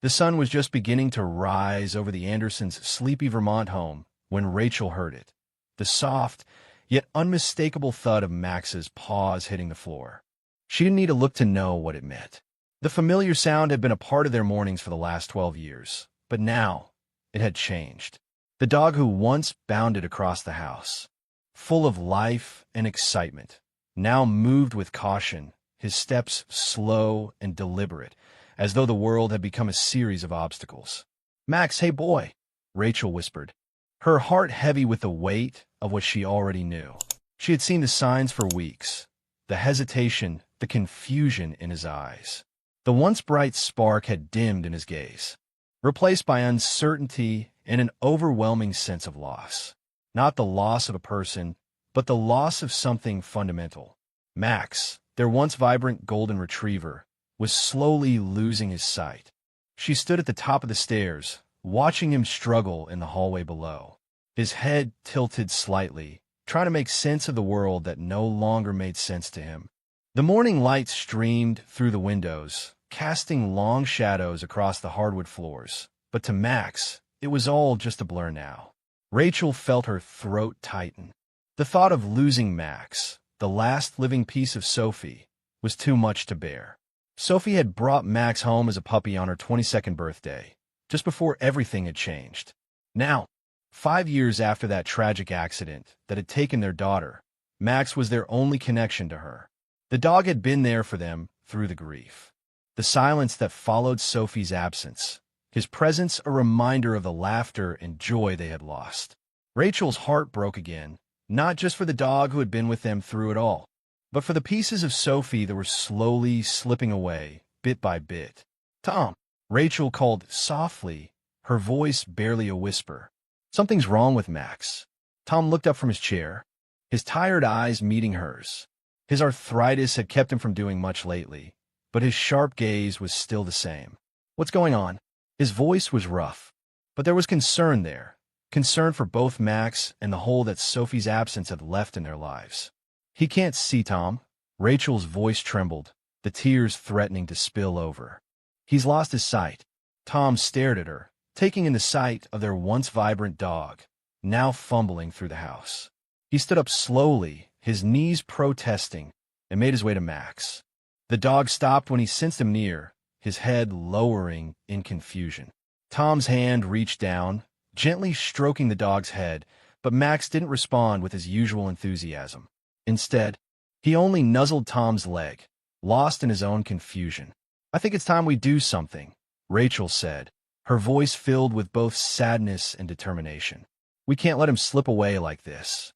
The sun was just beginning to rise over the Andersons' sleepy Vermont home when Rachel heard it. The soft, yet unmistakable thud of Max's paws hitting the floor. She didn't need to look to know what it meant. The familiar sound had been a part of their mornings for the last 12 years, but now it had changed. The dog who once bounded across the house, full of life and excitement, now moved with caution, his steps slow and deliberate, as though the world had become a series of obstacles. "Max, hey boy," Rachel whispered, her heart heavy with the weight of what she already knew. She had seen the signs for weeks, the hesitation, the confusion in his eyes. The once bright spark had dimmed in his gaze, replaced by uncertainty and an overwhelming sense of loss. Not the loss of a person, but the loss of something fundamental. Max, their once vibrant golden retriever, was slowly losing his sight. She stood at the top of the stairs, watching him struggle in the hallway below. His head tilted slightly, trying to make sense of the world that no longer made sense to him. The morning light streamed through the windows, casting long shadows across the hardwood floors. But to Max, it was all just a blur now. Rachel felt her throat tighten. The thought of losing Max, the last living piece of Sophie, was too much to bear. Sophie had brought Max home as a puppy on her 22nd birthday, just before everything had changed. Now, 5 years after that tragic accident that had taken their daughter, Max was their only connection to her. The dog had been there for them through the grief. The silence that followed Sophie's absence, his presence a reminder of the laughter and joy they had lost. Rachel's heart broke again, not just for the dog who had been with them through it all, but for the pieces of Sophie that were slowly slipping away, bit by bit. "Tom," Rachel called softly, her voice barely a whisper. "Something's wrong with Max." Tom looked up from his chair, his tired eyes meeting hers. His arthritis had kept him from doing much lately, but his sharp gaze was still the same. "What's going on?" His voice was rough, but there was concern there, concern for both Max and the hole that Sophie's absence had left in their lives. "He can't see, Tom." Rachel's voice trembled, the tears threatening to spill over. "He's lost his sight." Tom stared at her, taking in the sight of their once vibrant dog, now fumbling through the house. He stood up slowly, his knees protesting, and made his way to Max. The dog stopped when he sensed him near, his head lowering in confusion. Tom's hand reached down, gently stroking the dog's head, but Max didn't respond with his usual enthusiasm. Instead, he only nuzzled Tom's leg, lost in his own confusion. "I think it's time we do something," Rachel said, her voice filled with both sadness and determination. "We can't let him slip away like this."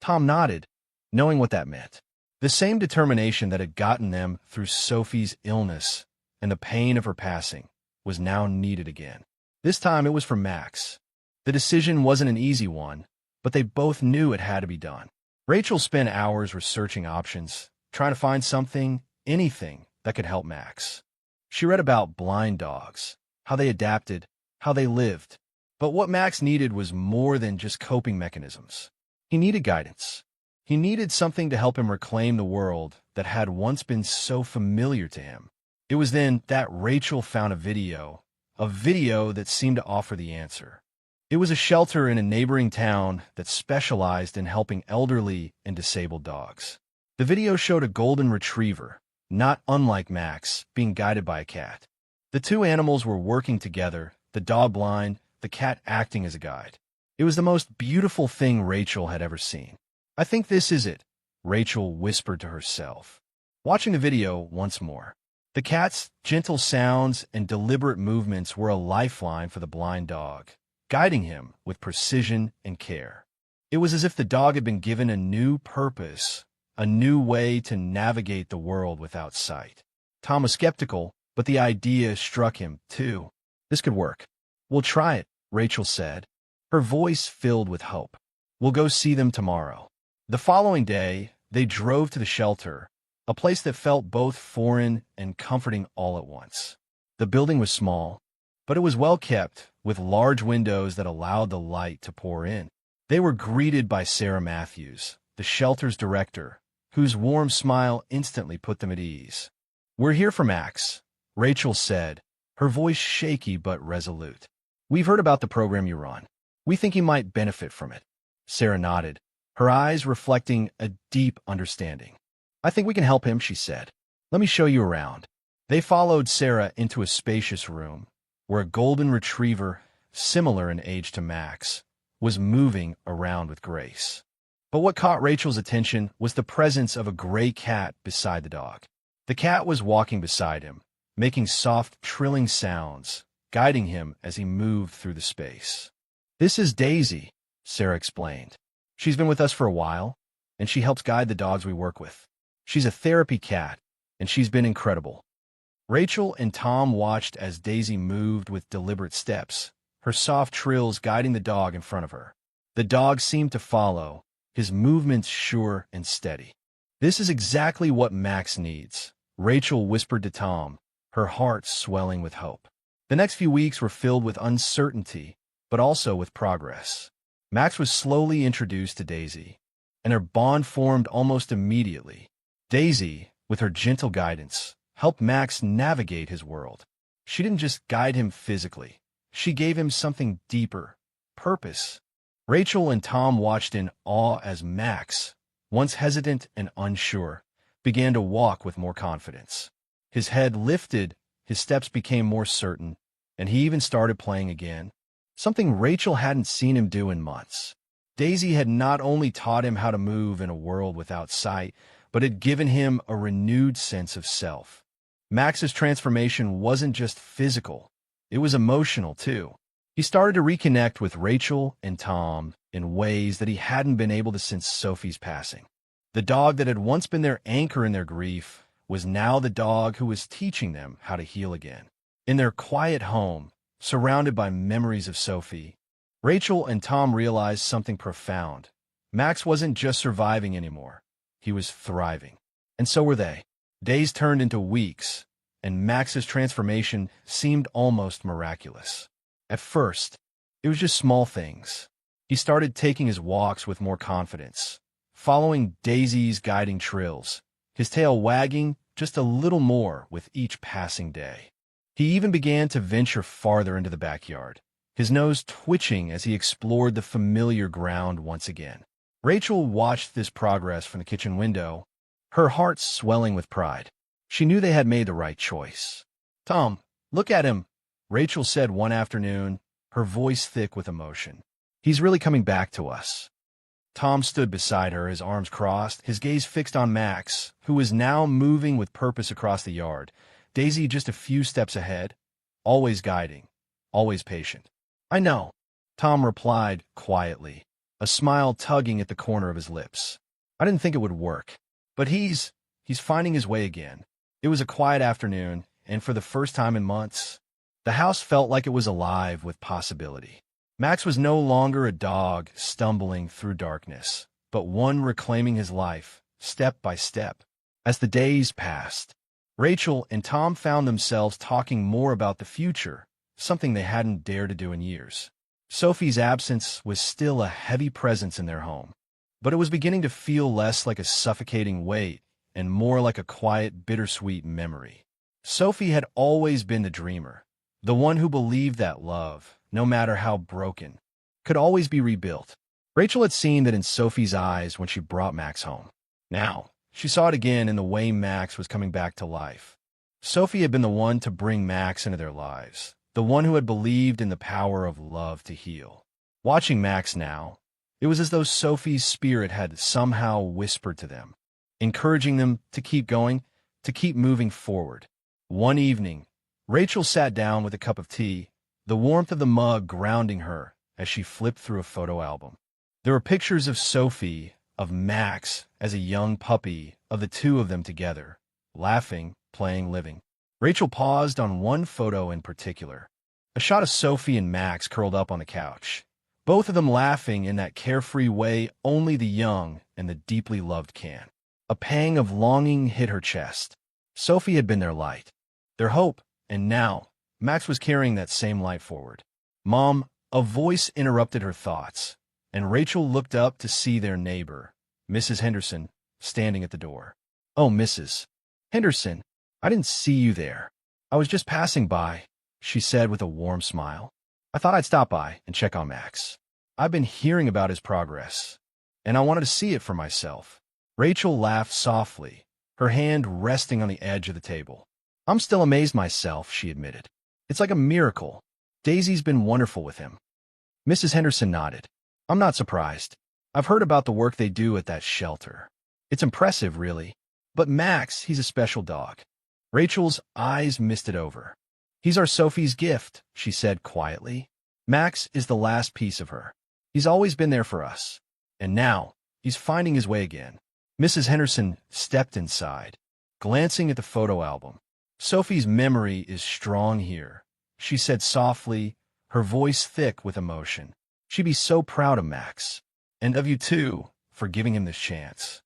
Tom nodded, knowing what that meant. The same determination that had gotten them through Sophie's illness and the pain of her passing was now needed again. This time it was for Max. The decision wasn't an easy one, but they both knew it had to be done. Rachel spent hours researching options, trying to find something, anything, that could help Max. She read about blind dogs, how they adapted, how they lived. But what Max needed was more than just coping mechanisms. He needed guidance. He needed something to help him reclaim the world that had once been so familiar to him. It was then that Rachel found a video that seemed to offer the answer. It was a shelter in a neighboring town that specialized in helping elderly and disabled dogs. The video showed a golden retriever, not unlike Max, being guided by a cat. The two animals were working together, the dog blind, the cat acting as a guide. It was the most beautiful thing Rachel had ever seen. "I think this is it," Rachel whispered to herself, watching the video once more. The cat's gentle sounds and deliberate movements were a lifeline for the blind dog, guiding him with precision and care. It was as if the dog had been given a new purpose, a new way to navigate the world without sight. Tom was skeptical, but the idea struck him, too. This could work. "We'll try it," Rachel said, her voice filled with hope. "We'll go see them tomorrow." The following day, they drove to the shelter, a place that felt both foreign and comforting all at once. The building was small, but it was well kept, with large windows that allowed the light to pour in. They were greeted by Sarah Matthews, the shelter's director, whose warm smile instantly put them at ease. "We're here for Max," Rachel said, her voice shaky but resolute. "We've heard about the program you run. We think he might benefit from it." Sarah nodded, her eyes reflecting a deep understanding. "I think we can help him," she said. "Let me show you around." They followed Sarah into a spacious room where a golden retriever, similar in age to Max, was moving around with grace. But what caught Rachel's attention was the presence of a gray cat beside the dog. The cat was walking beside him, making soft, trilling sounds, guiding him as he moved through the space. "This is Daisy," Sarah explained. "She's been with us for a while, and she helps guide the dogs we work with. She's a therapy cat, and she's been incredible." Rachel and Tom watched as Daisy moved with deliberate steps, her soft trills guiding the dog in front of her. The dog seemed to follow, his movements sure and steady. "This is exactly what Max needs," Rachel whispered to Tom, her heart swelling with hope. The next few weeks were filled with uncertainty, but also with progress. Max was slowly introduced to Daisy, and their bond formed almost immediately. Daisy, with her gentle guidance, helped Max navigate his world. She didn't just guide him physically. She gave him something deeper, purpose. Rachel and Tom watched in awe as Max, once hesitant and unsure, began to walk with more confidence. His head lifted, his steps became more certain, and he even started playing again, something Rachel hadn't seen him do in months. Daisy had not only taught him how to move in a world without sight, but had given him a renewed sense of self. Max's transformation wasn't just physical, it was emotional too. He started to reconnect with Rachel and Tom in ways that he hadn't been able to since Sophie's passing. The dog that had once been their anchor in their grief was now the dog who was teaching them how to heal again. In their quiet home, surrounded by memories of Sophie, Rachel and Tom realized something profound. Max wasn't just surviving anymore, he was thriving. And so were they. Days turned into weeks, and Max's transformation seemed almost miraculous. At first, it was just small things. He started taking his walks with more confidence, following Daisy's guiding trills, his tail wagging just a little more with each passing day. He even began to venture farther into the backyard, his nose twitching as he explored the familiar ground once again. Rachel watched this progress from the kitchen window, her heart swelling with pride. She knew they had made the right choice. "Tom, look at him," Rachel said one afternoon, her voice thick with emotion. "He's really coming back to us." Tom stood beside her, his arms crossed, his gaze fixed on Max, who was now moving with purpose across the yard, Daisy just a few steps ahead, always guiding, always patient. "I know," Tom replied quietly, a smile tugging at the corner of his lips. "I didn't think it would work, but he's finding his way again." It was a quiet afternoon, and for the first time in months, the house felt like it was alive with possibility. Max was no longer a dog stumbling through darkness, but one reclaiming his life, step by step. As the days passed, Rachel and Tom found themselves talking more about the future, something they hadn't dared to do in years. Sophie's absence was still a heavy presence in their home, but it was beginning to feel less like a suffocating weight and more like a quiet, bittersweet memory. Sophie had always been the dreamer, the one who believed that love, no matter how broken, could always be rebuilt. Rachel had seen that in Sophie's eyes when she brought Max home. Now, she saw it again in the way Max was coming back to life. Sophie had been the one to bring Max into their lives, the one who had believed in the power of love to heal. Watching Max now, it was as though Sophie's spirit had somehow whispered to them, encouraging them to keep going, to keep moving forward. One evening, Rachel sat down with a cup of tea, the warmth of the mug grounding her as she flipped through a photo album. There were pictures of Sophie, of Max as a young puppy, of the two of them together, laughing, playing, living. Rachel paused on one photo in particular, a shot of Sophie and Max curled up on the couch, both of them laughing in that carefree way only the young and the deeply loved can. A pang of longing hit her chest. Sophie had been their light, their hope, and now Max was carrying that same light forward. "Mom," a voice interrupted her thoughts, and Rachel looked up to see their neighbor, Mrs. Henderson, standing at the door. "Oh, Mrs. Henderson, I didn't see you there. I was just passing by." she said with a warm smile. I thought I'd stop by and check on Max. I've been hearing about his progress, and I wanted to see it for myself. Rachel laughed softly, her hand resting on the edge of the table. I'm still amazed myself, she admitted. It's like a miracle. Daisy's been wonderful with him. Mrs. Henderson nodded. I'm not surprised. I've heard about the work they do at that shelter. It's impressive, really. But Max, he's a special dog. Rachel's eyes misted over. He's our Sophie's gift, she said quietly. Max is the last piece of her. He's always been there for us. And now, he's finding his way again. Mrs. Henderson stepped inside, glancing at the photo album. Sophie's memory is strong here, she said softly, her voice thick with emotion. She'd be so proud of Max. And of you too, for giving him this chance.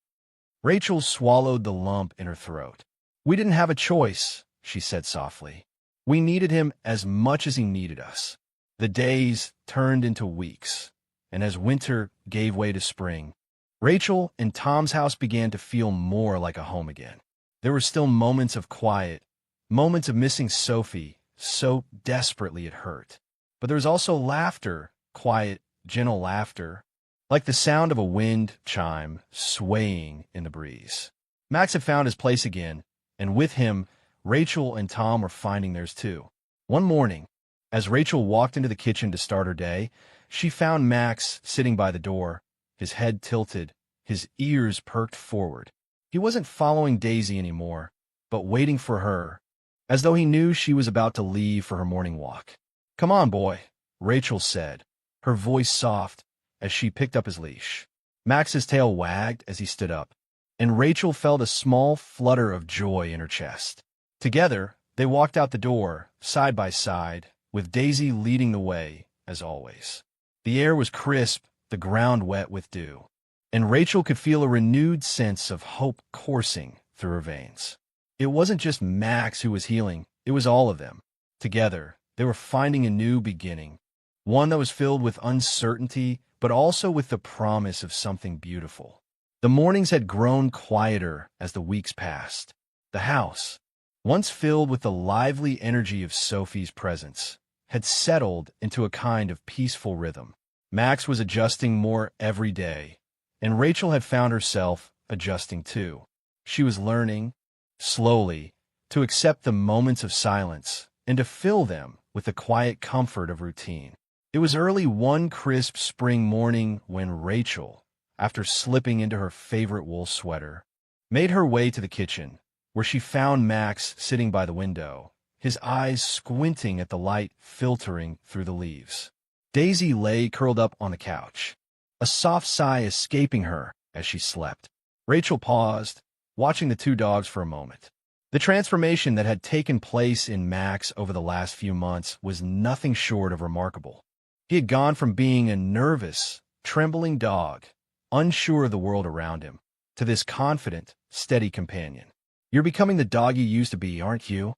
Rachel swallowed the lump in her throat. We didn't have a choice, she said softly. We needed him as much as he needed us. The days turned into weeks, and as winter gave way to spring, Rachel and Tom's house began to feel more like a home again. There were still moments of quiet, moments of missing Sophie so desperately it hurt. But there was also laughter, quiet, gentle laughter, like the sound of a wind chime swaying in the breeze. Max had found his place again, and with him, Rachel and Tom were finding theirs too. One morning, as Rachel walked into the kitchen to start her day, she found Max sitting by the door, his head tilted, his ears perked forward. He wasn't following Daisy anymore, but waiting for her, as though he knew she was about to leave for her morning walk. Come on, boy, Rachel said, her voice soft, as she picked up his leash. Max's tail wagged as he stood up, and Rachel felt a small flutter of joy in her chest. Together, they walked out the door, side by side, with Daisy leading the way, as always. The air was crisp, the ground wet with dew, and Rachel could feel a renewed sense of hope coursing through her veins. It wasn't just Max who was healing, it was all of them. Together, they were finding a new beginning, one that was filled with uncertainty, but also with the promise of something beautiful. The mornings had grown quieter as the weeks passed. The house, once filled with the lively energy of Sophie's presence, had settled into a kind of peaceful rhythm. Max was adjusting more every day, and Rachel had found herself adjusting too. She was learning, slowly, to accept the moments of silence and to fill them with the quiet comfort of routine. It was early one crisp spring morning when Rachel, after slipping into her favorite wool sweater, made her way to the kitchen, where she found Max sitting by the window, his eyes squinting at the light filtering through the leaves. Daisy lay curled up on the couch, a soft sigh escaping her as she slept. Rachel paused, watching the two dogs for a moment. The transformation that had taken place in Max over the last few months was nothing short of remarkable. He had gone from being a nervous, trembling dog, unsure of the world around him, to this confident, steady companion. You're becoming the dog you used to be, aren't you?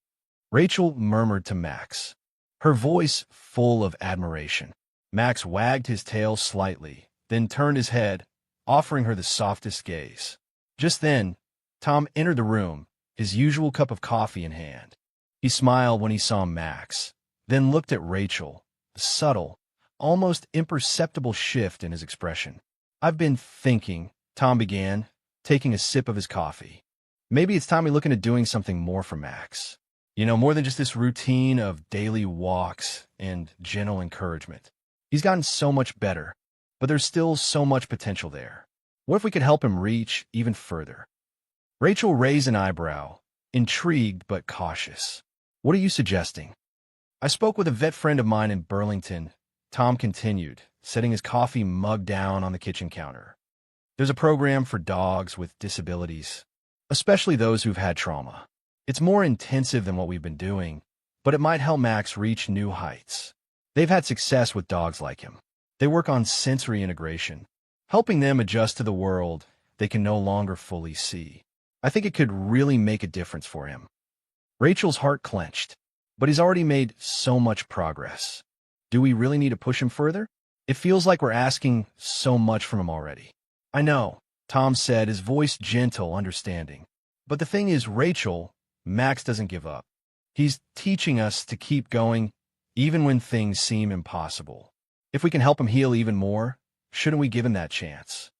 Rachel murmured to Max, her voice full of admiration. Max wagged his tail slightly, then turned his head, offering her the softest gaze. Just then, Tom entered the room, his usual cup of coffee in hand. He smiled when he saw Max, then looked at Rachel, a subtle, almost imperceptible shift in his expression. I've been thinking, Tom began, taking a sip of his coffee. Maybe it's time we look into doing something more for Max. More than just this routine of daily walks and gentle encouragement. He's gotten so much better, but there's still so much potential there. What if we could help him reach even further? Rachel raised an eyebrow, intrigued but cautious. What are you suggesting? I spoke with a vet friend of mine in Burlington, Tom continued, setting his coffee mug down on the kitchen counter. There's a program for dogs with disabilities, especially those who've had trauma. It's more intensive than what we've been doing, but it might help Max reach new heights. They've had success with dogs like him. They work on sensory integration, helping them adjust to the world they can no longer fully see. I think it could really make a difference for him. Rachel's heart clenched, but he's already made so much progress. Do we really need to push him further? It feels like we're asking so much from him already. I know, Tom said, his voice gentle, understanding. But the thing is, Rachel, Max doesn't give up. He's teaching us to keep going even when things seem impossible. If we can help him heal even more, shouldn't we give him that chance?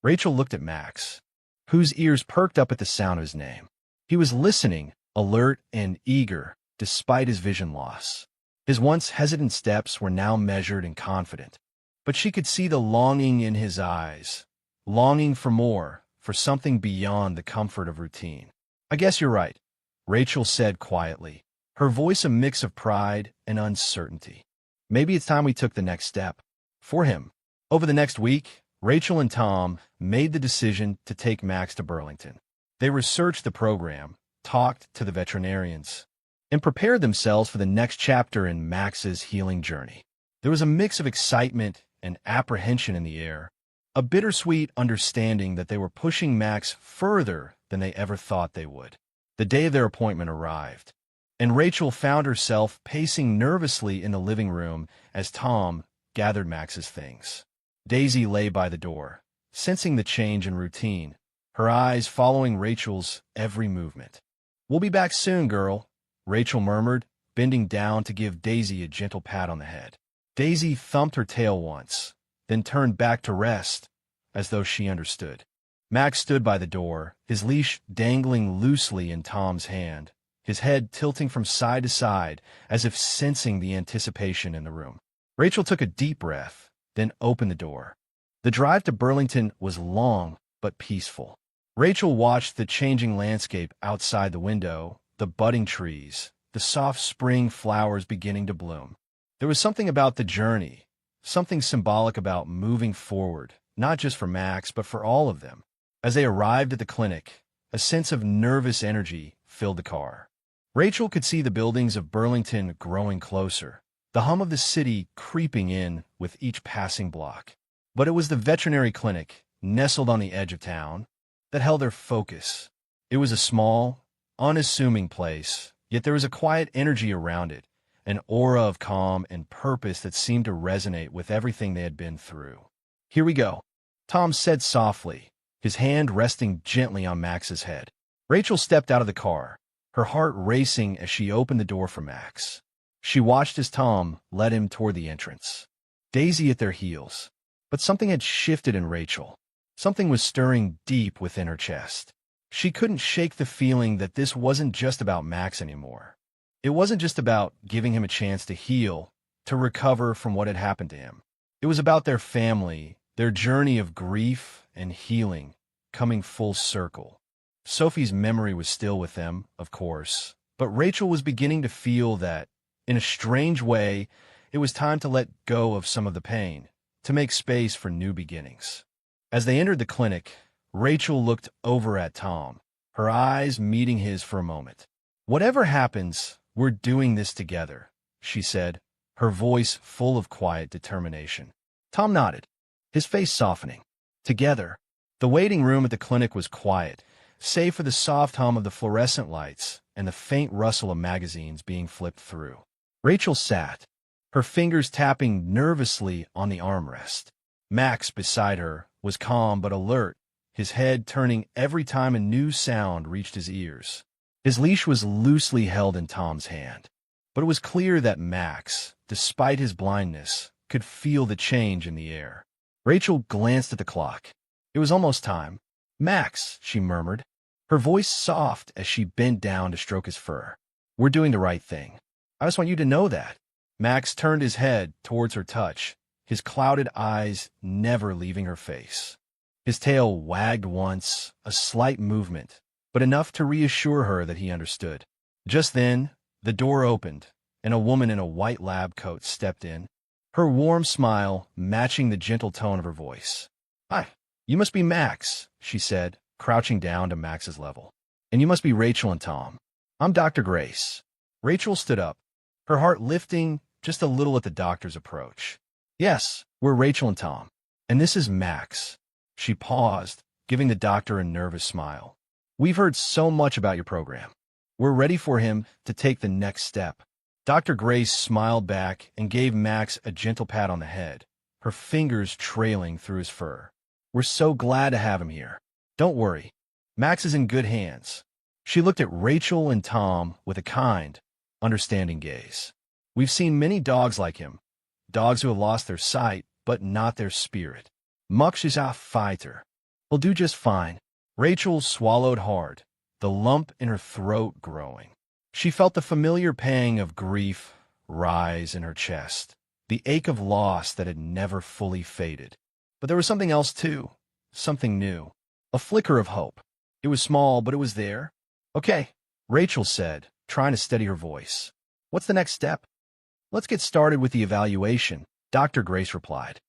Rachel looked at Max, whose ears perked up at the sound of his name. He was listening, alert and eager, despite his vision loss. His once hesitant steps were now measured and confident, but she could see the longing in his eyes, longing for more, for something beyond the comfort of routine. I guess you're right, Rachel said quietly, her voice a mix of pride and uncertainty. Maybe it's time we took the next step. For him. Over the next week, Rachel and Tom made the decision to take Max to Burlington. They researched the program, talked to the veterinarians, and prepared themselves for the next chapter in Max's healing journey. There was a mix of excitement and apprehension in the air, a bittersweet understanding that they were pushing Max further than they ever thought they would. The day of their appointment arrived, and Rachel found herself pacing nervously in the living room as Tom gathered Max's things. Daisy lay by the door, sensing the change in routine, her eyes following Rachel's every movement. "We'll be back soon, girl," Rachel murmured, bending down to give Daisy a gentle pat on the head. Daisy thumped her tail once, then turned back to rest, as though she understood. Max stood by the door, his leash dangling loosely in Tom's hand, his head tilting from side to side as if sensing the anticipation in the room. Rachel took a deep breath, then opened the door. The drive to Burlington was long but peaceful. Rachel watched the changing landscape outside the window, the budding trees, the soft spring flowers beginning to bloom. There was something about the journey, something symbolic about moving forward, not just for Max, but for all of them. As they arrived at the clinic, a sense of nervous energy filled the car. Rachel could see the buildings of Burlington growing closer, the hum of the city creeping in with each passing block. But it was the veterinary clinic, nestled on the edge of town, that held their focus. It was a small, unassuming place, yet there was a quiet energy around it, an aura of calm and purpose that seemed to resonate with everything they had been through. "Here we go," Tom said softly, his hand resting gently on Max's head. Rachel stepped out of the car, her heart racing as she opened the door for Max. She watched as Tom led him toward the entrance, Daisy at their heels. But something had shifted in Rachel. Something was stirring deep within her chest. She couldn't shake the feeling that this wasn't just about Max anymore. It wasn't just about giving him a chance to heal, to recover from what had happened to him. It was about their family, their journey of grief and healing, coming full circle. Sophie's memory was still with them, of course, but Rachel was beginning to feel that, in a strange way, it was time to let go of some of the pain, to make space for new beginnings. As they entered the clinic, Rachel looked over at Tom, her eyes meeting his for a moment. "Whatever happens, we're doing this together," she said, her voice full of quiet determination. Tom nodded, his face softening. Together. The waiting room at the clinic was quiet, save for the soft hum of the fluorescent lights and the faint rustle of magazines being flipped through. Rachel sat, her fingers tapping nervously on the armrest. Max, beside her, was calm but alert, his head turning every time a new sound reached his ears. His leash was loosely held in Tom's hand, but it was clear that Max, despite his blindness, could feel the change in the air. Rachel glanced at the clock. It was almost time. "Max," she murmured, her voice soft as she bent down to stroke his fur. "We're doing the right thing. I just want you to know that." Max turned his head towards her touch, his clouded eyes never leaving her face. His tail wagged once, a slight movement, but enough to reassure her that he understood. Just then, the door opened, and a woman in a white lab coat stepped in, her warm smile matching the gentle tone of her voice. "Hi, you must be Max," she said, crouching down to Max's level. "And you must be Rachel and Tom. I'm Dr. Grace." Rachel stood up, her heart lifting just a little at the doctor's approach. "Yes, we're Rachel and Tom. And this is Max." She paused, giving the doctor a nervous smile. "We've heard so much about your program. We're ready for him to take the next step." Dr. Grace smiled back and gave Max a gentle pat on the head, her fingers trailing through his fur. "We're so glad to have him here. Don't worry. Max is in good hands." She looked at Rachel and Tom with a kind, understanding gaze. We've seen many dogs like him, dogs who have lost their sight, but not their spirit. Mux is a fighter. He'll do just fine. Rachel swallowed hard, the lump in her throat growing. She felt the familiar pang of grief rise in her chest, the ache of loss that had never fully faded. But there was something else too, something new, a flicker of hope. It was small, but it was there. Okay, Rachel said, trying to steady her voice. What's the next step? Let's get started with the evaluation, Dr. Grace replied.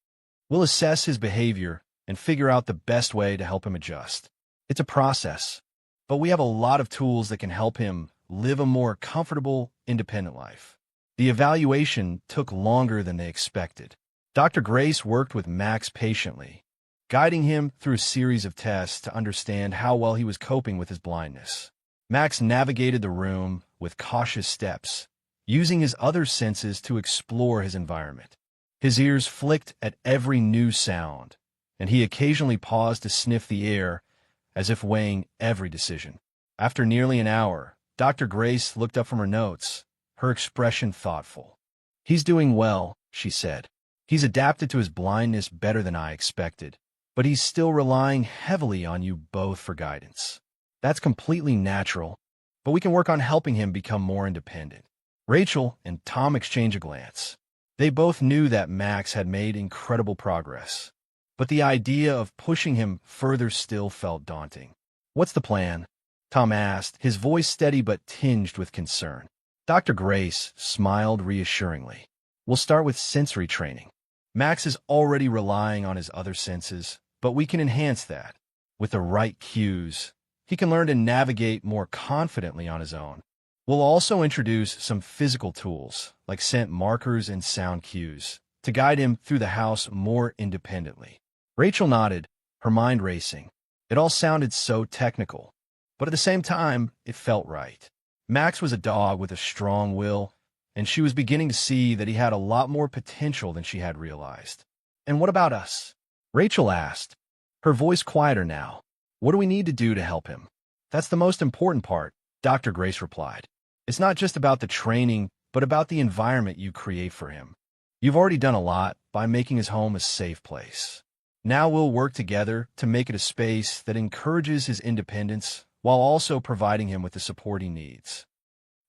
We'll assess his behavior and figure out the best way to help him adjust. It's a process, but we have a lot of tools that can help him live a more comfortable, independent life. The evaluation took longer than they expected. Dr. Grace worked with Max patiently, guiding him through a series of tests to understand how well he was coping with his blindness. Max navigated the room with cautious steps, using his other senses to explore his environment. His ears flicked at every new sound, and he occasionally paused to sniff the air as if weighing every decision. After nearly an hour, Dr. Grace looked up from her notes, her expression thoughtful. He's doing well, she said. He's adapted to his blindness better than I expected, but he's still relying heavily on you both for guidance. That's completely natural, but we can work on helping him become more independent. Rachel and Tom exchanged a glance. They both knew that Max had made incredible progress, but the idea of pushing him further still felt daunting. What's the plan? Tom asked, his voice steady but tinged with concern. Dr. Grace smiled reassuringly. We'll start with sensory training. Max is already relying on his other senses, but we can enhance that. With the right cues, he can learn to navigate more confidently on his own. We'll also introduce some physical tools, like scent markers and sound cues, to guide him through the house more independently. Rachel nodded, her mind racing. It all sounded so technical, but at the same time, it felt right. Max was a dog with a strong will, and she was beginning to see that he had a lot more potential than she had realized. And what about us? Rachel asked, her voice quieter now. What do we need to do to help him? That's the most important part, Dr. Grace replied. It's not just about the training, but about the environment you create for him. You've already done a lot by making his home a safe place. Now we'll work together to make it a space that encourages his independence while also providing him with the support he needs.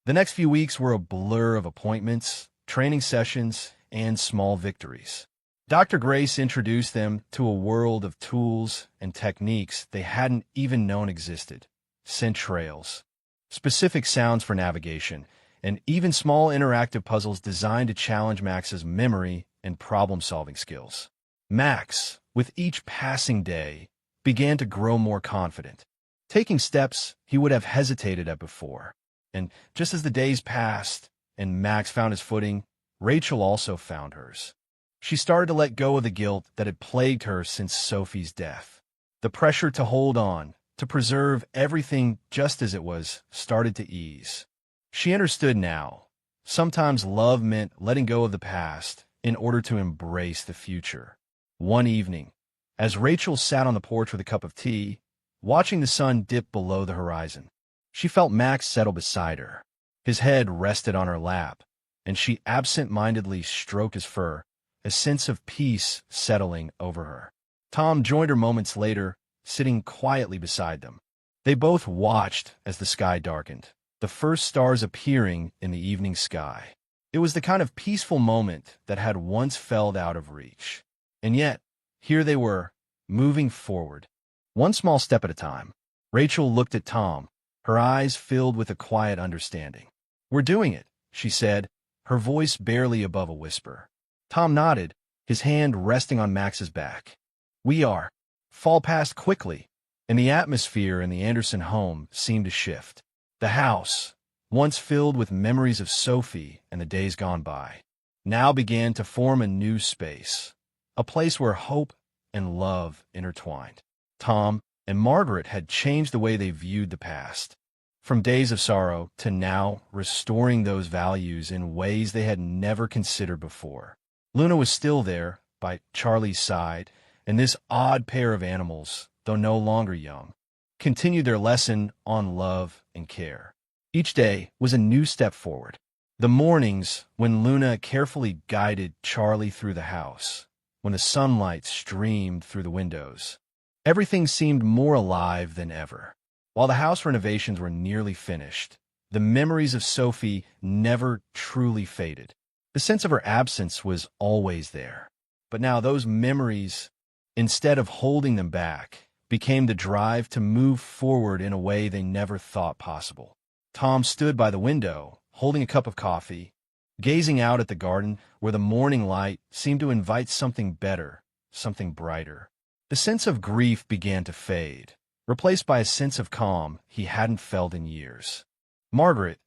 The next few weeks were a blur of appointments, training sessions, and small victories. Dr. Grace introduced them to a world of tools and techniques they hadn't even known existed. Scent trails, specific sounds for navigation, and even small interactive puzzles designed to challenge Max's memory and problem-solving skills. Max, with each passing day, began to grow more confident, taking steps he would have hesitated at before. And just as the days passed and Max found his footing, Rachel also found hers. She started to let go of the guilt that had plagued her since Sophie's death. The pressure to hold on, to preserve everything just as it was, started to ease. She understood now. Sometimes love meant letting go of the past in order to embrace the future. One evening, as Rachel sat on the porch with a cup of tea, watching the sun dip below the horizon, she felt Max settle beside her. His head rested on her lap, and she absent-mindedly stroked his fur, a sense of peace settling over her. Tom joined her moments later, sitting quietly beside them. They both watched as the sky darkened, the first stars appearing in the evening sky. It was the kind of peaceful moment that had once felt out of reach. And yet, here they were, moving forward, one small step at a time. Rachel looked at Tom, her eyes filled with a quiet understanding. We're doing it, she said, her voice barely above a whisper. Tom nodded, his hand resting on Max's back. We are. Fall passed quickly, and the atmosphere in the Anderson home seemed to shift. The house, once filled with memories of Sophie and the days gone by, now began to form a new space, a place where hope and love intertwined. Tom and Margaret had changed the way they viewed the past, from days of sorrow to now restoring those values in ways they had never considered before. Luna was still there, by Charlie's side, and this odd pair of animals, though no longer young, continued their lesson on love and care. Each day was a new step forward, The mornings when Luna carefully guided Charlie through the house, when the sunlight streamed through the windows, everything seemed more alive than ever. While the house renovations were nearly finished, the memories of Sophie never truly faded. The sense of her absence was always there. But now those memories, instead of holding them back, became the drive to move forward in a way they never thought possible. Tom stood by the window, holding a cup of coffee, gazing out at the garden where the morning light seemed to invite something better, something brighter. The sense of grief began to fade, replaced by a sense of calm he hadn't felt in years. "Margaret,"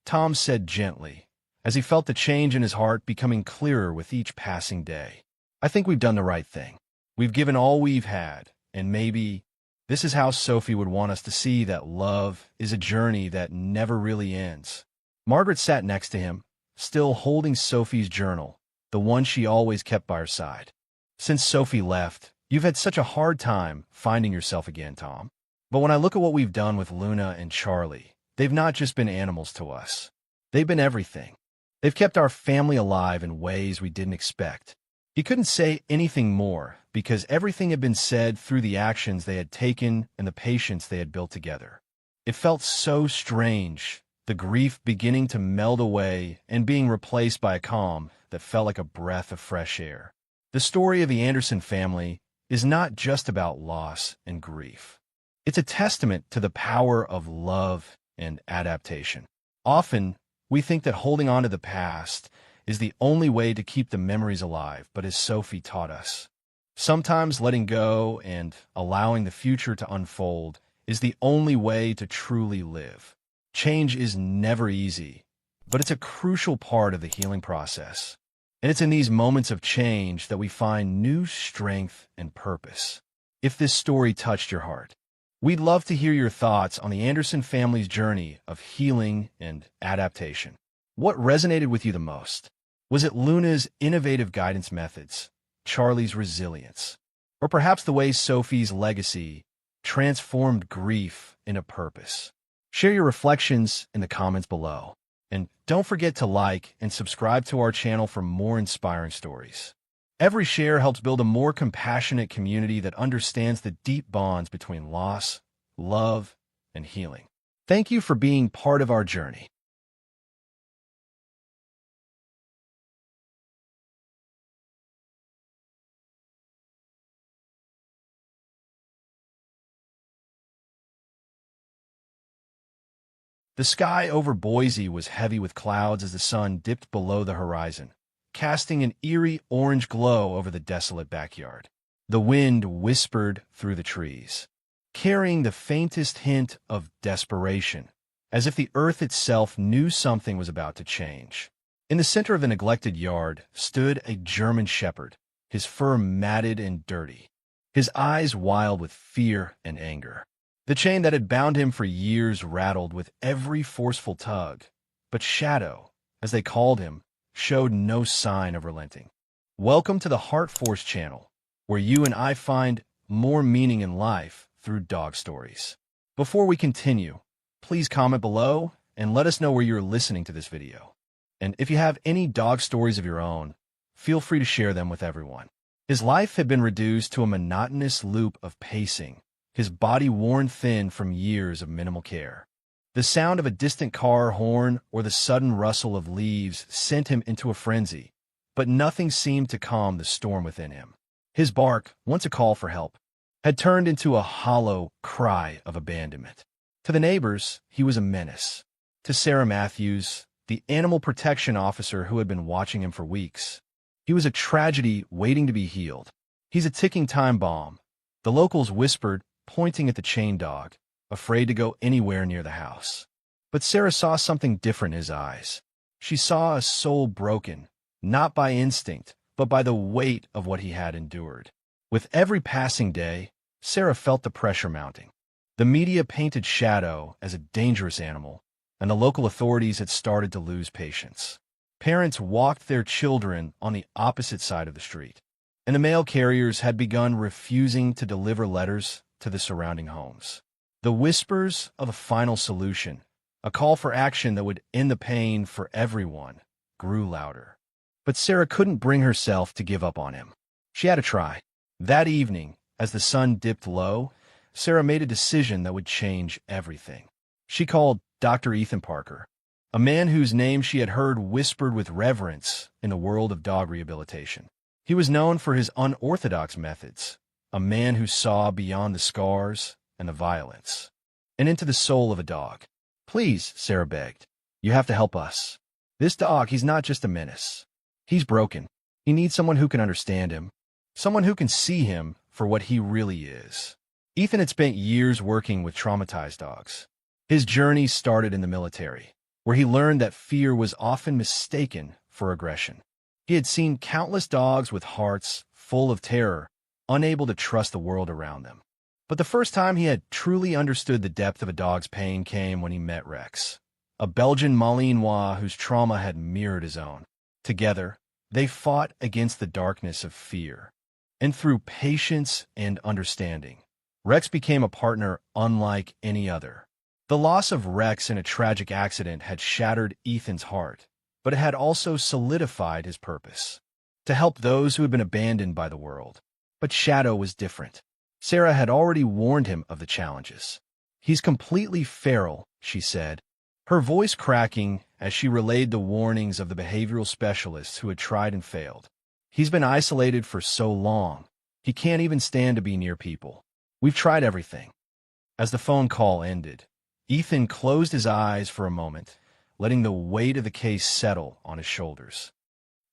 Tom said gently, as he felt the change in his heart becoming clearer with each passing day. "I think we've done the right thing. We've given all we've had, and maybe this is how Sophie would want us to see that love is a journey that never really ends." Margaret sat next to him, still holding Sophie's journal, the one she always kept by her side. "Since Sophie left, you've had such a hard time finding yourself again, Tom. But when I look at what we've done with Luna and Charlie, they've not just been animals to us. They've been everything. They've kept our family alive in ways we didn't expect." He couldn't say anything more because everything had been said through the actions they had taken and the patience they had built together. It felt so strange, the grief beginning to melt away and being replaced by a calm that felt like a breath of fresh air. The story of the Anderson family is not just about loss and grief. It's a testament to the power of love and adaptation. Often, we think that holding on to the past is the only way to keep the memories alive, but as Sophie taught us, sometimes letting go and allowing the future to unfold is the only way to truly live. Change is never easy, but it's a crucial part of the healing process. And it's in these moments of change that we find new strength and purpose. If this story touched your heart, we'd love to hear your thoughts on the Anderson family's journey of healing and adaptation. What resonated with you the most? Was it Luna's innovative guidance methods, Charlie's resilience, or perhaps the way Sophie's legacy transformed grief into purpose? Share your reflections in the comments below. And don't forget to like and subscribe to our channel for more inspiring stories. Every share helps build a more compassionate community that understands the deep bonds between loss, love, and healing. Thank you for being part of our journey. The sky over Boise was heavy with clouds as the sun dipped below the horizon, casting an eerie orange glow over the desolate backyard. The wind whispered through the trees, carrying the faintest hint of desperation, as if the earth itself knew something was about to change. In the center of the neglected yard stood a German shepherd, his fur matted and dirty, his eyes wild with fear and anger. The chain that had bound him for years rattled with every forceful tug, but Shadow, as they called him, showed no sign of relenting. Welcome to the Heart Force channel, where you and I find more meaning in life through dog stories. Before we continue, please comment below and let us know where you're listening to this video. And if you have any dog stories of your own, feel free to share them with everyone. His life had been reduced to a monotonous loop of pacing, his body worn thin from years of minimal care. The sound of a distant car horn or the sudden rustle of leaves sent him into a frenzy, but nothing seemed to calm the storm within him. His bark, once a call for help, had turned into a hollow cry of abandonment. To the neighbors, he was a menace. To Sarah Matthews, the animal protection officer who had been watching him for weeks, he was a tragedy waiting to be healed. "He's a ticking time bomb," the locals whispered, pointing at the chained dog, afraid to go anywhere near the house. But Sarah saw something different in his eyes. She saw a soul broken, not by instinct, but by the weight of what he had endured. With every passing day, Sarah felt the pressure mounting. The media painted Shadow as a dangerous animal, and the local authorities had started to lose patience. Parents walked their children on the opposite side of the street, and the mail carriers had begun refusing to deliver letters to the surrounding homes. The whispers of a final solution A call for action that would end the pain for everyone grew louder. But Sarah couldn't bring herself to give up on him. She had to try. That evening, as the sun dipped low, Sarah made a decision that would change everything. She called Dr. Ethan Parker, a man whose name she had heard whispered with reverence in the world of dog rehabilitation. He was known for his unorthodox methods, a man who saw beyond the scars and the violence, and into the soul of a dog. "Please," Sarah begged, "you have to help us. This dog, he's not just a menace. He's broken. He needs someone who can understand him, someone who can see him for what he really is." Ethan had spent years working with traumatized dogs. His journey started in the military, where he learned that fear was often mistaken for aggression. He had seen countless dogs with hearts full of terror, unable to trust the world around them. But the first time he had truly understood the depth of a dog's pain came when he met Rex, a Belgian Malinois whose trauma had mirrored his own. Together, they fought against the darkness of fear. And through patience and understanding, Rex became a partner unlike any other. The loss of Rex in a tragic accident had shattered Ethan's heart, but it had also solidified his purpose: to help those who had been abandoned by the world. But Shadow was different. Sarah had already warned him of the challenges. "He's completely feral," she said, her voice cracking as she relayed the warnings of the behavioral specialists who had tried and failed. "He's been isolated for so long. He can't even stand to be near people. We've tried everything." As the phone call ended, Ethan closed his eyes for a moment, letting the weight of the case settle on his shoulders.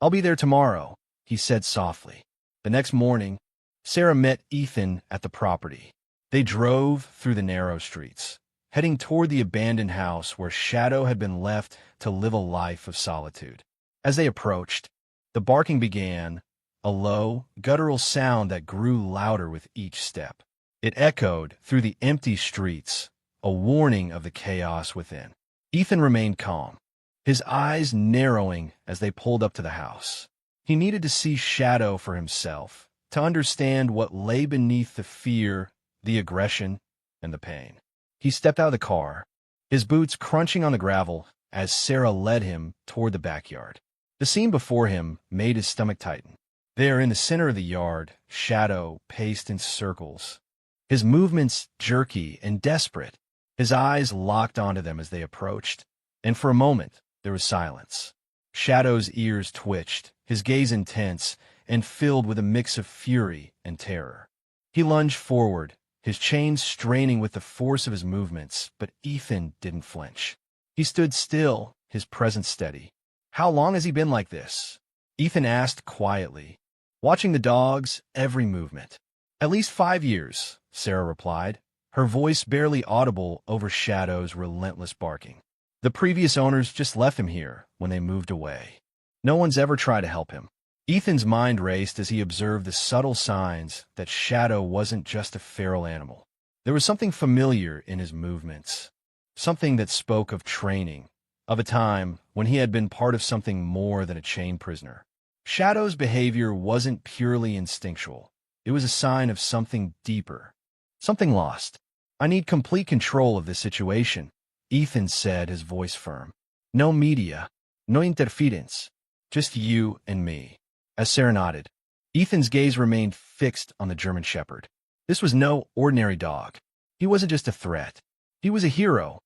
"I'll be there tomorrow," he said softly. The next morning, Sarah met Ethan at the property. They drove through the narrow streets, heading toward the abandoned house where Shadow had been left to live a life of solitude. As they approached, the barking began, a low, guttural sound that grew louder with each step. It echoed through the empty streets, a warning of the chaos within. Ethan remained calm, his eyes narrowing as they pulled up to the house. He needed to see Shadow for himself, to understand what lay beneath the fear, the aggression, and the pain. He stepped out of the car, his boots crunching on the gravel as Sarah led him toward the backyard. The scene before him made his stomach tighten. There, in the center of the yard, Shadow paced in circles, his movements jerky and desperate. His eyes locked onto them as they approached, and for a moment there was silence. Shadow's ears twitched, his gaze intense and filled with a mix of fury and terror. He lunged forward, his chains straining with the force of his movements, but Ethan didn't flinch. He stood still, his presence steady. "How long has he been like this?" Ethan asked quietly, watching the dog's every movement. "At least 5 years," Sarah replied, her voice barely audible over Shadow's relentless barking. "The previous owners just left him here when they moved away. No one's ever tried to help him." Ethan's mind raced as he observed the subtle signs that Shadow wasn't just a feral animal. There was something familiar in his movements, something that spoke of training, of a time when he had been part of something more than a chained prisoner. Shadow's behavior wasn't purely instinctual. It was a sign of something deeper, something lost. "I need complete control of this situation," Ethan said, his voice firm. "No media, no interference, just you and me." As Sarah nodded, Ethan's gaze remained fixed on the German Shepherd. This was no ordinary dog. He wasn't just a threat. He was a hero,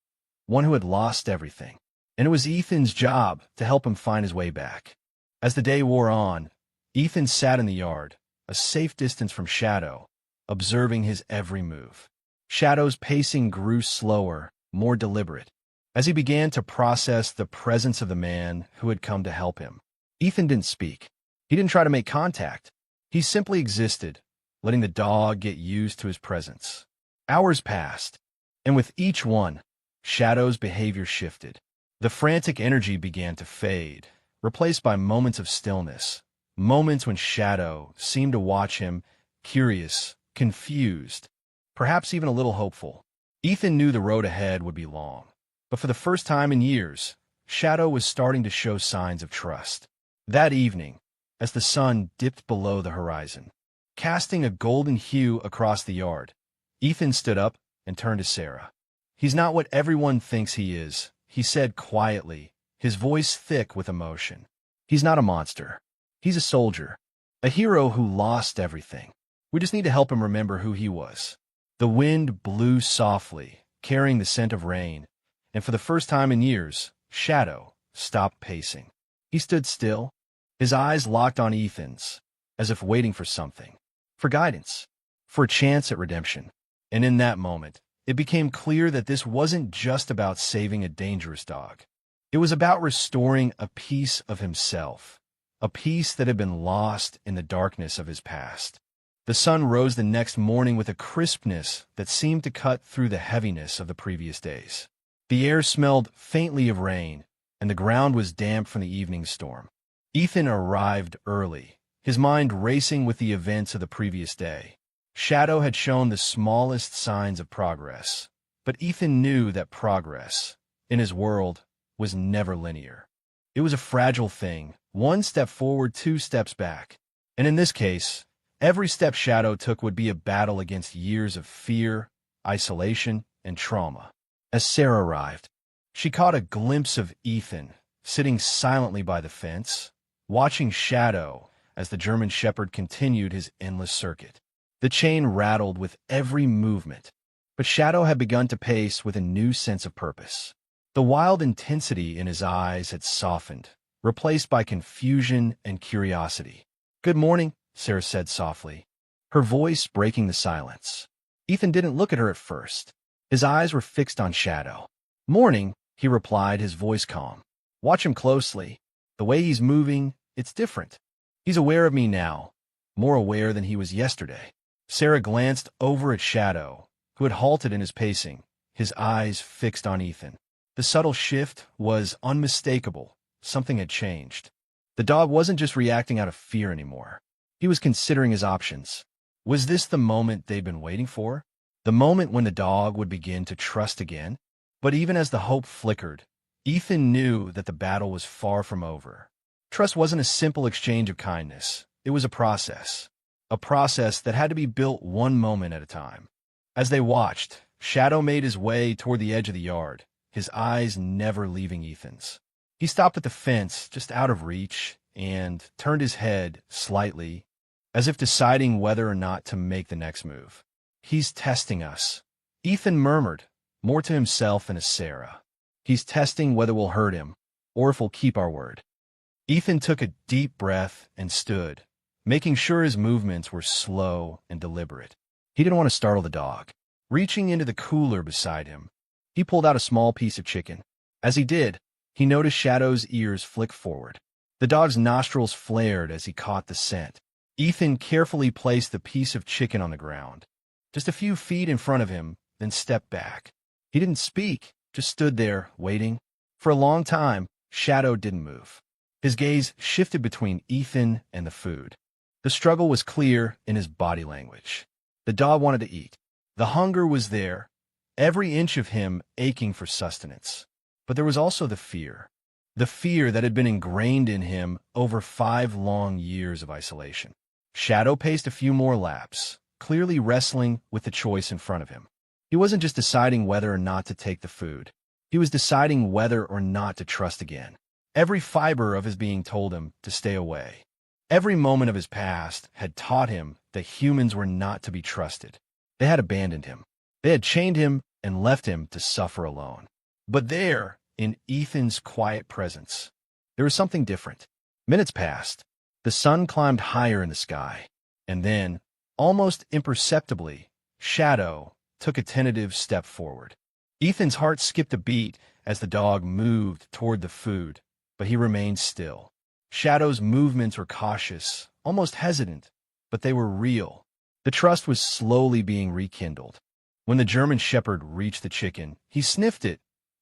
one who had lost everything. And it was Ethan's job to help him find his way back. As the day wore on, Ethan sat in the yard, a safe distance from Shadow, observing his every move. Shadow's pacing grew slower, more deliberate, as he began to process the presence of the man who had come to help him. Ethan didn't speak. He didn't try to make contact. He simply existed, letting the dog get used to his presence. Hours passed, and with each one, Shadow's behavior shifted. The frantic energy began to fade, replaced by moments of stillness, moments when Shadow seemed to watch him, curious, confused, perhaps even a little hopeful. Ethan knew the road ahead would be long, but for the first time in years, Shadow was starting to show signs of trust. That evening, as the sun dipped below the horizon, casting a golden hue across the yard, Ethan stood up and turned to Sarah. "He's not what everyone thinks he is," he said quietly, his voice thick with emotion. "He's not a monster. He's a soldier, a hero who lost everything. We just need to help him remember who he was." The wind blew softly, carrying the scent of rain, and for the first time in years, Shadow stopped pacing. He stood still, his eyes locked on Ethan's, as if waiting for something, for guidance, for a chance at redemption. And in that moment, it became clear that this wasn't just about saving a dangerous dog. It was about restoring a piece of himself, a piece that had been lost in the darkness of his past. The sun rose the next morning with a crispness that seemed to cut through the heaviness of the previous days. The air smelled faintly of rain, and the ground was damp from the evening storm. Ethan arrived early, his mind racing with the events of the previous day. Shadow had shown the smallest signs of progress, but Ethan knew that progress, in his world, was never linear. It was a fragile thing, one step forward, two steps back. And in this case, every step Shadow took would be a battle against years of fear, isolation, and trauma. As Sarah arrived, she caught a glimpse of Ethan, sitting silently by the fence, watching Shadow as the German Shepherd continued his endless circuit. The chain rattled with every movement, but Shadow had begun to pace with a new sense of purpose. The wild intensity in his eyes had softened, replaced by confusion and curiosity. "Good morning," Sarah said softly, her voice breaking the silence. Ethan didn't look at her at first. His eyes were fixed on Shadow. "Morning," he replied, his voice calm. "Watch him closely. The way he's moving, it's different. He's aware of me now, more aware than he was yesterday." Sarah glanced over at Shadow, who had halted in his pacing, his eyes fixed on Ethan. The subtle shift was unmistakable. Something had changed. The dog wasn't just reacting out of fear anymore. He was considering his options. Was this the moment they'd been waiting for? The moment when the dog would begin to trust again? But even as the hope flickered, Ethan knew that the battle was far from over. Trust wasn't a simple exchange of kindness. It was a process that had to be built one moment at a time. As they watched, Shadow made his way toward the edge of the yard, his eyes never leaving Ethan's. He stopped at the fence, just out of reach, and turned his head slightly, as if deciding whether or not to make the next move. "He's testing us," Ethan murmured, more to himself than to Sarah. "He's testing whether we'll hurt him, or if we'll keep our word." Ethan took a deep breath and stood, making sure his movements were slow and deliberate. He didn't want to startle the dog. Reaching into the cooler beside him, he pulled out a small piece of chicken. As he did, he noticed Shadow's ears flick forward. The dog's nostrils flared as he caught the scent. Ethan carefully placed the piece of chicken on the ground, just a few feet in front of him, then stepped back. He didn't speak, just stood there, waiting. For a long time, Shadow didn't move. His gaze shifted between Ethan and the food. The struggle was clear in his body language. The dog wanted to eat. The hunger was there, every inch of him aching for sustenance. But there was also the fear that had been ingrained in him over 5 long years of isolation. Shadow paced a few more laps, clearly wrestling with the choice in front of him. He wasn't just deciding whether or not to take the food. He was deciding whether or not to trust again. Every fiber of his being told him to stay away. Every moment of his past had taught him that humans were not to be trusted. They had abandoned him. They had chained him and left him to suffer alone. But there, in Ethan's quiet presence, there was something different. Minutes passed. The sun climbed higher in the sky. And then, almost imperceptibly, Shadow took a tentative step forward. Ethan's heart skipped a beat as the dog moved toward the food, but he remained still. Shadow's movements were cautious, almost hesitant, but they were real. The trust was slowly being rekindled. When the German Shepherd reached the chicken, he sniffed it,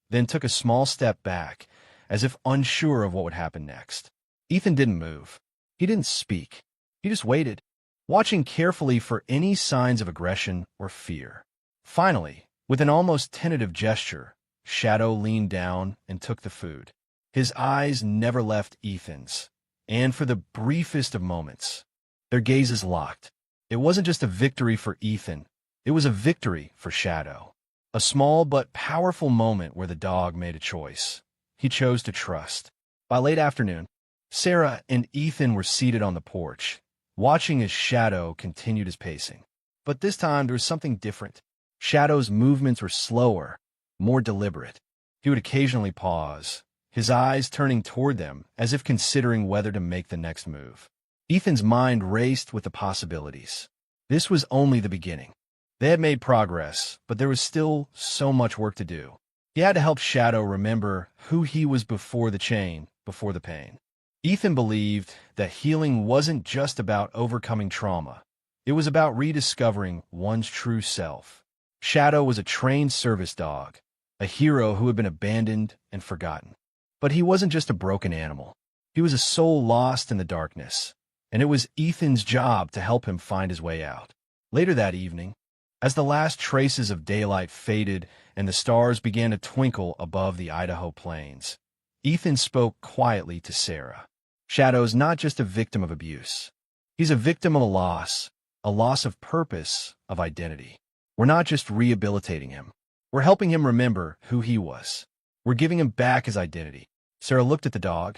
then took a small step back, as if unsure of what would happen next. Ethan didn't move. He didn't speak. He just waited, watching carefully for any signs of aggression or fear. Finally, with an almost tentative gesture, Shadow leaned down and took the food. His eyes never left Ethan's, and for the briefest of moments, their gazes locked. It wasn't just a victory for Ethan, it was a victory for Shadow. A small but powerful moment where the dog made a choice. He chose to trust. By late afternoon, Sarah and Ethan were seated on the porch, watching as Shadow continued his pacing. But this time there was something different. Shadow's movements were slower, more deliberate. He would occasionally pause, his eyes turning toward them as if considering whether to make the next move. Ethan's mind raced with the possibilities. This was only the beginning. They had made progress, but there was still so much work to do. He had to help Shadow remember who he was before the chain, before the pain. Ethan believed that healing wasn't just about overcoming trauma. It was about rediscovering one's true self. Shadow was a trained service dog, a hero who had been abandoned and forgotten. But he wasn't just a broken animal. He was a soul lost in the darkness, and it was Ethan's job to help him find his way out. Later that evening, as the last traces of daylight faded and the stars began to twinkle above the Idaho plains, Ethan spoke quietly to Sarah. Shadow's not just a victim of abuse. He's a victim of a loss of purpose, of identity. We're not just rehabilitating him. We're helping him remember who he was. We're giving him back his identity. Sarah looked at the dog,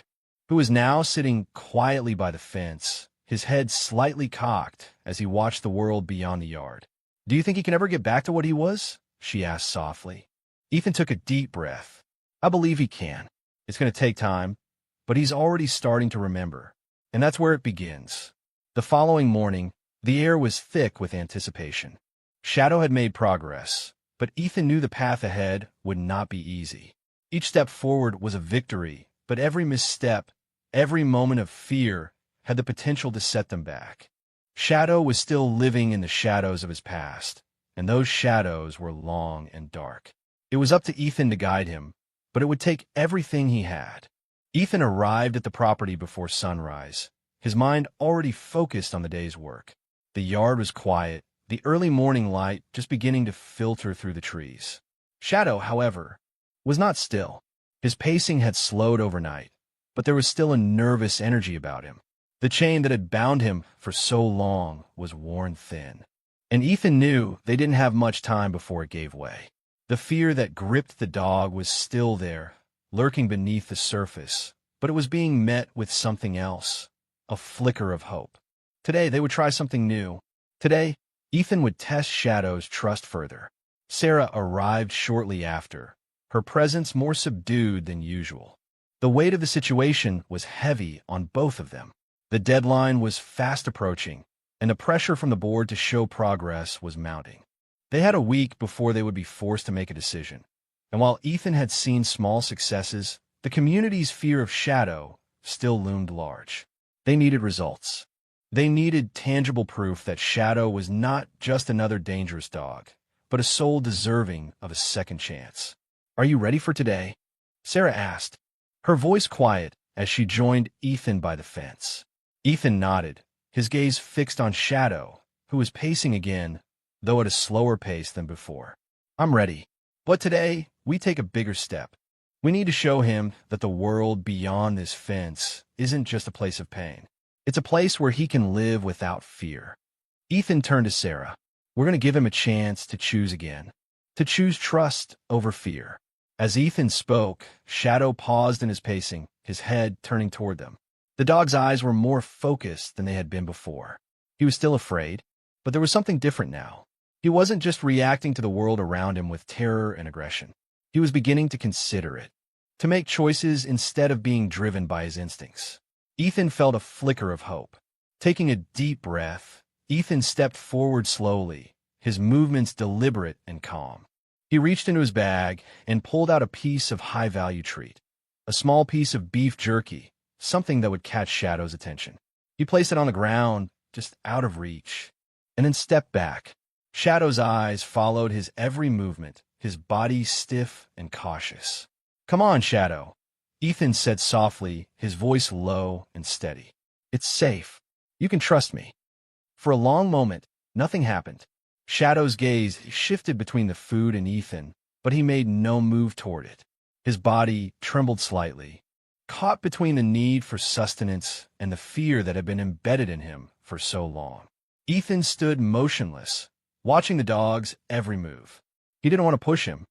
who was now sitting quietly by the fence, his head slightly cocked as he watched the world beyond the yard. "Do you think he can ever get back to what he was?" she asked softly. Ethan took a deep breath. "I believe he can. It's going to take time, but he's already starting to remember. And that's where it begins." The following morning, the air was thick with anticipation. Shadow had made progress, but Ethan knew the path ahead would not be easy. Each step forward was a victory, but every misstep, every moment of fear, had the potential to set them back. Shadow was still living in the shadows of his past, and those shadows were long and dark. It was up to Ethan to guide him, but it would take everything he had. Ethan arrived at the property before sunrise, his mind already focused on the day's work. The yard was quiet, the early morning light just beginning to filter through the trees. Shadow, however, was not still. His pacing had slowed overnight, but there was still a nervous energy about him. The chain that had bound him for so long was worn thin, and Ethan knew they didn't have much time before it gave way. The fear that gripped the dog was still there, lurking beneath the surface, but it was being met with something else, a flicker of hope. Today they would try something new. Today, Ethan would test Shadow's trust further. Sarah arrived shortly after, her presence more subdued than usual. The weight of the situation was heavy on both of them. The deadline was fast approaching, and the pressure from the board to show progress was mounting. They had a week before they would be forced to make a decision. And while Ethan had seen small successes, the community's fear of Shadow still loomed large. They needed results. They needed tangible proof that Shadow was not just another dangerous dog, but a soul deserving of a second chance. "Are you ready for today?" Sarah asked, her voice quiet as she joined Ethan by the fence. Ethan nodded, his gaze fixed on Shadow, who was pacing again, though at a slower pace than before. "I'm ready. But today, we take a bigger step. We need to show him that the world beyond this fence isn't just a place of pain. It's a place where he can live without fear." Ethan turned to Sarah. "We're going to give him a chance to choose again, to choose trust over fear." As Ethan spoke, Shadow paused in his pacing, his head turning toward them. The dog's eyes were more focused than they had been before. He was still afraid, but there was something different now. He wasn't just reacting to the world around him with terror and aggression. He was beginning to consider it, to make choices instead of being driven by his instincts. Ethan felt a flicker of hope. Taking a deep breath, Ethan stepped forward slowly, his movements deliberate and calm. He reached into his bag and pulled out a piece of high-value treat, a small piece of beef jerky, something that would catch Shadow's attention. He placed it on the ground, just out of reach, and then stepped back. Shadow's eyes followed his every movement, his body stiff and cautious. "Come on, Shadow," Ethan said softly, his voice low and steady. "It's safe. You can trust me." For a long moment, nothing happened. Shadow's gaze shifted between the food and Ethan, but he made no move toward it. His body trembled slightly, caught between the need for sustenance and the fear that had been embedded in him for so long. Ethan stood motionless, watching the dog's every move. He didn't want to push him.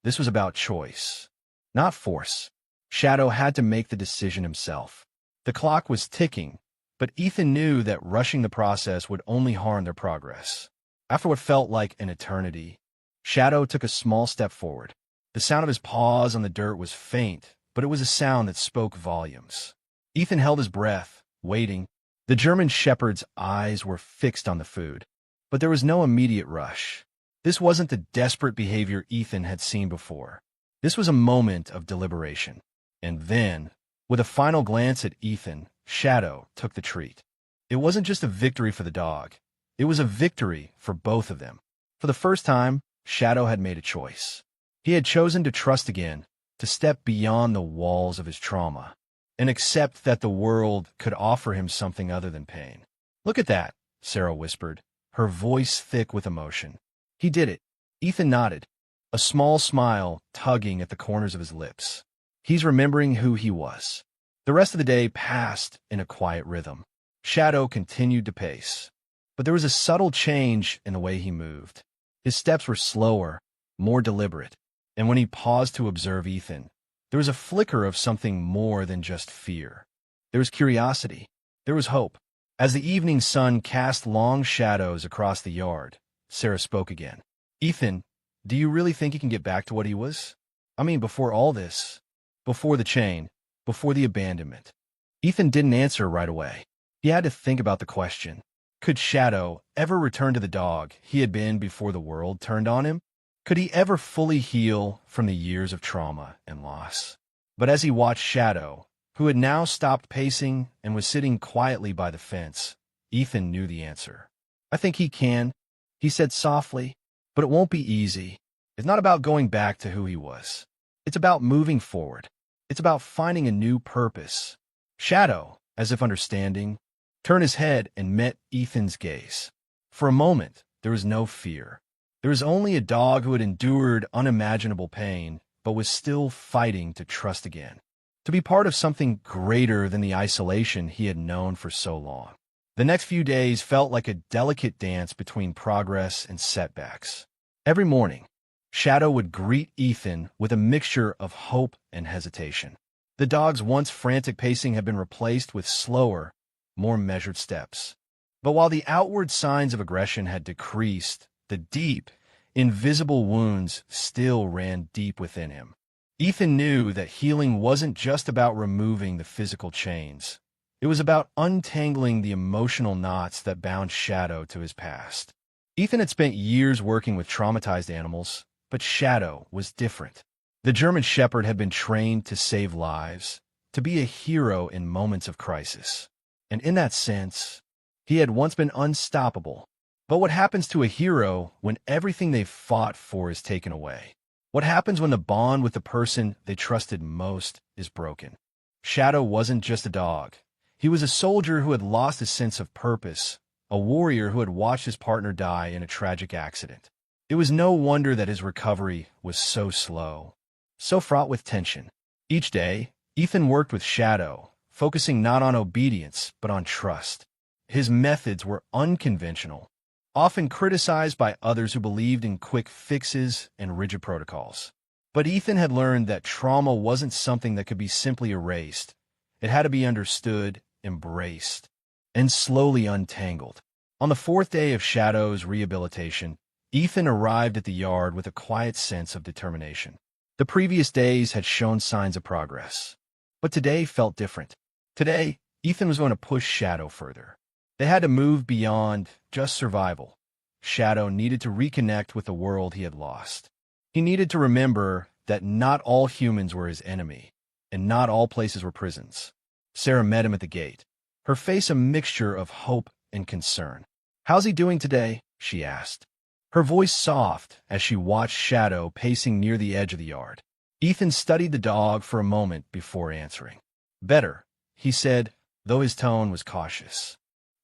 This was about choice, not force. Shadow had to make the decision himself. The clock was ticking, but Ethan knew that rushing the process would only harm their progress. After what felt like an eternity, Shadow took a small step forward. The sound of his paws on the dirt was faint, but it was a sound that spoke volumes. Ethan held his breath, waiting. The German shepherd's eyes were fixed on the food, but there was no immediate rush. This wasn't the desperate behavior Ethan had seen before. This was a moment of deliberation. And then, with a final glance at Ethan, Shadow took the treat. It wasn't just a victory for the dog. It was a victory for both of them. For the first time, Shadow had made a choice. He had chosen to trust again, to step beyond the walls of his trauma, and accept that the world could offer him something other than pain. "Look at that," Sarah whispered, her voice thick with emotion. "He did it." Ethan nodded, a small smile tugging at the corners of his lips. He's remembering who he was. The rest of the day passed in a quiet rhythm. Shadow continued to pace, but there was a subtle change in the way he moved. His steps were slower, more deliberate, and when he paused to observe Ethan, there was a flicker of something more than just fear. There was curiosity. There was hope. As the evening sun cast long shadows across the yard, Sarah spoke again. "Ethan, do you really think he can get back to what he was? I mean, before all this, before the chain, before the abandonment." Ethan didn't answer right away. He had to think about the question. Could Shadow ever return to the dog he had been before the world turned on him? Could he ever fully heal from the years of trauma and loss? But as he watched Shadow, who had now stopped pacing and was sitting quietly by the fence, Ethan knew the answer. "I think he can," he said softly, "but it won't be easy. It's not about going back to who he was. It's about moving forward. It's about finding a new purpose." Shadow, as if understanding, turned his head and met Ethan's gaze. For a moment, there was no fear. There was only a dog who had endured unimaginable pain, but was still fighting to trust again, to be part of something greater than the isolation he had known for so long. The next few days felt like a delicate dance between progress and setbacks. Every morning, Shadow would greet Ethan with a mixture of hope and hesitation. The dog's once frantic pacing had been replaced with slower, more measured steps. But while the outward signs of aggression had decreased, the deep, invisible wounds still ran deep within him. Ethan knew that healing wasn't just about removing the physical chains. It was about untangling the emotional knots that bound Shadow to his past. Ethan had spent years working with traumatized animals, but Shadow was different. The German Shepherd had been trained to save lives, to be a hero in moments of crisis. And in that sense, he had once been unstoppable. But what happens to a hero when everything they've fought for is taken away? What happens when the bond with the person they trusted most is broken? Shadow wasn't just a dog. He was a soldier who had lost his sense of purpose, a warrior who had watched his partner die in a tragic accident. It was no wonder that his recovery was so slow, so fraught with tension. Each day, Ethan worked with Shadow, focusing not on obedience, but on trust. His methods were unconventional, often criticized by others who believed in quick fixes and rigid protocols. But Ethan had learned that trauma wasn't something that could be simply erased. It had to be understood, embraced, and slowly untangled. On the fourth day of Shadow's rehabilitation, Ethan arrived at the yard with a quiet sense of determination. The previous days had shown signs of progress, but today felt different. Today, Ethan was going to push Shadow further. They had to move beyond just survival. Shadow needed to reconnect with the world he had lost. He needed to remember that not all humans were his enemy, and not all places were prisons. Sarah met him at the gate, her face a mixture of hope and concern. "How's he doing today?" she asked, her voice soft as she watched Shadow pacing near the edge of the yard. Ethan studied the dog for a moment before answering. "Better," he said, though his tone was cautious.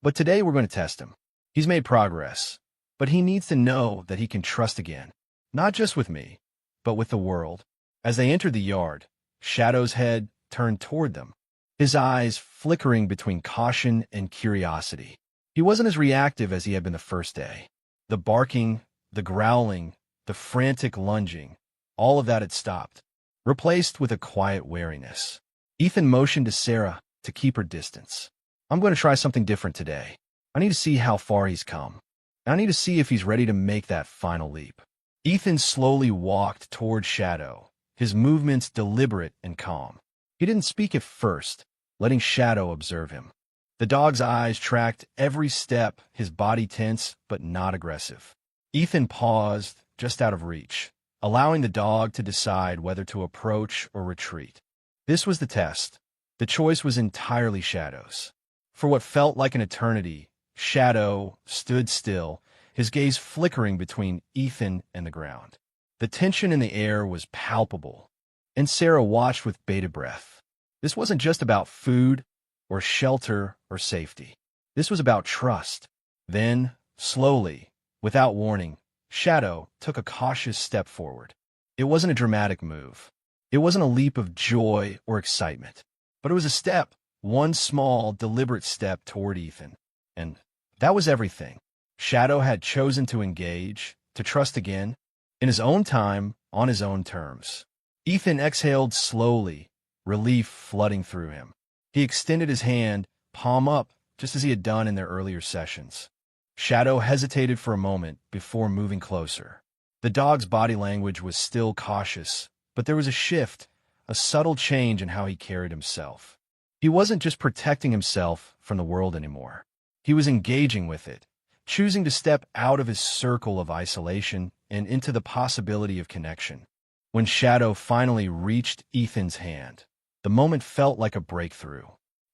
"But today we're going to test him. He's made progress, but he needs to know that he can trust again, not just with me, but with the world." As they entered the yard, Shadow's head turned toward them, his eyes flickering between caution and curiosity. He wasn't as reactive as he had been the first day. The barking, the growling, the frantic lunging, all of that had stopped, replaced with a quiet wariness. Ethan motioned to Sarah to keep her distance. I'm going to try something different today. I need to see how far he's come. I need to see if he's ready to make that final leap. Ethan slowly walked toward Shadow, his movements deliberate and calm. He didn't speak at first, letting Shadow observe him. The dog's eyes tracked every step, his body tense but not aggressive. Ethan paused, just out of reach, allowing the dog to decide whether to approach or retreat. This was the test. The choice was entirely Shadow's. For what felt like an eternity, Shadow stood still, his gaze flickering between Ethan and the ground. The tension in the air was palpable, and Sarah watched with bated breath. This wasn't just about food or shelter or safety. This was about trust. Then, slowly, without warning, Shadow took a cautious step forward. It wasn't a dramatic move. It wasn't a leap of joy or excitement, but it was a step, one small, deliberate step toward Ethan. And that was everything. Shadow had chosen to engage, to trust again, in his own time, on his own terms. Ethan exhaled slowly, relief flooding through him. He extended his hand, palm up, just as he had done in their earlier sessions. Shadow hesitated for a moment before moving closer. The dog's body language was still cautious, but there was a shift, a subtle change in how he carried himself. He wasn't just protecting himself from the world anymore. He was engaging with it, choosing to step out of his circle of isolation and into the possibility of connection. When Shadow finally reached Ethan's hand, the moment felt like a breakthrough.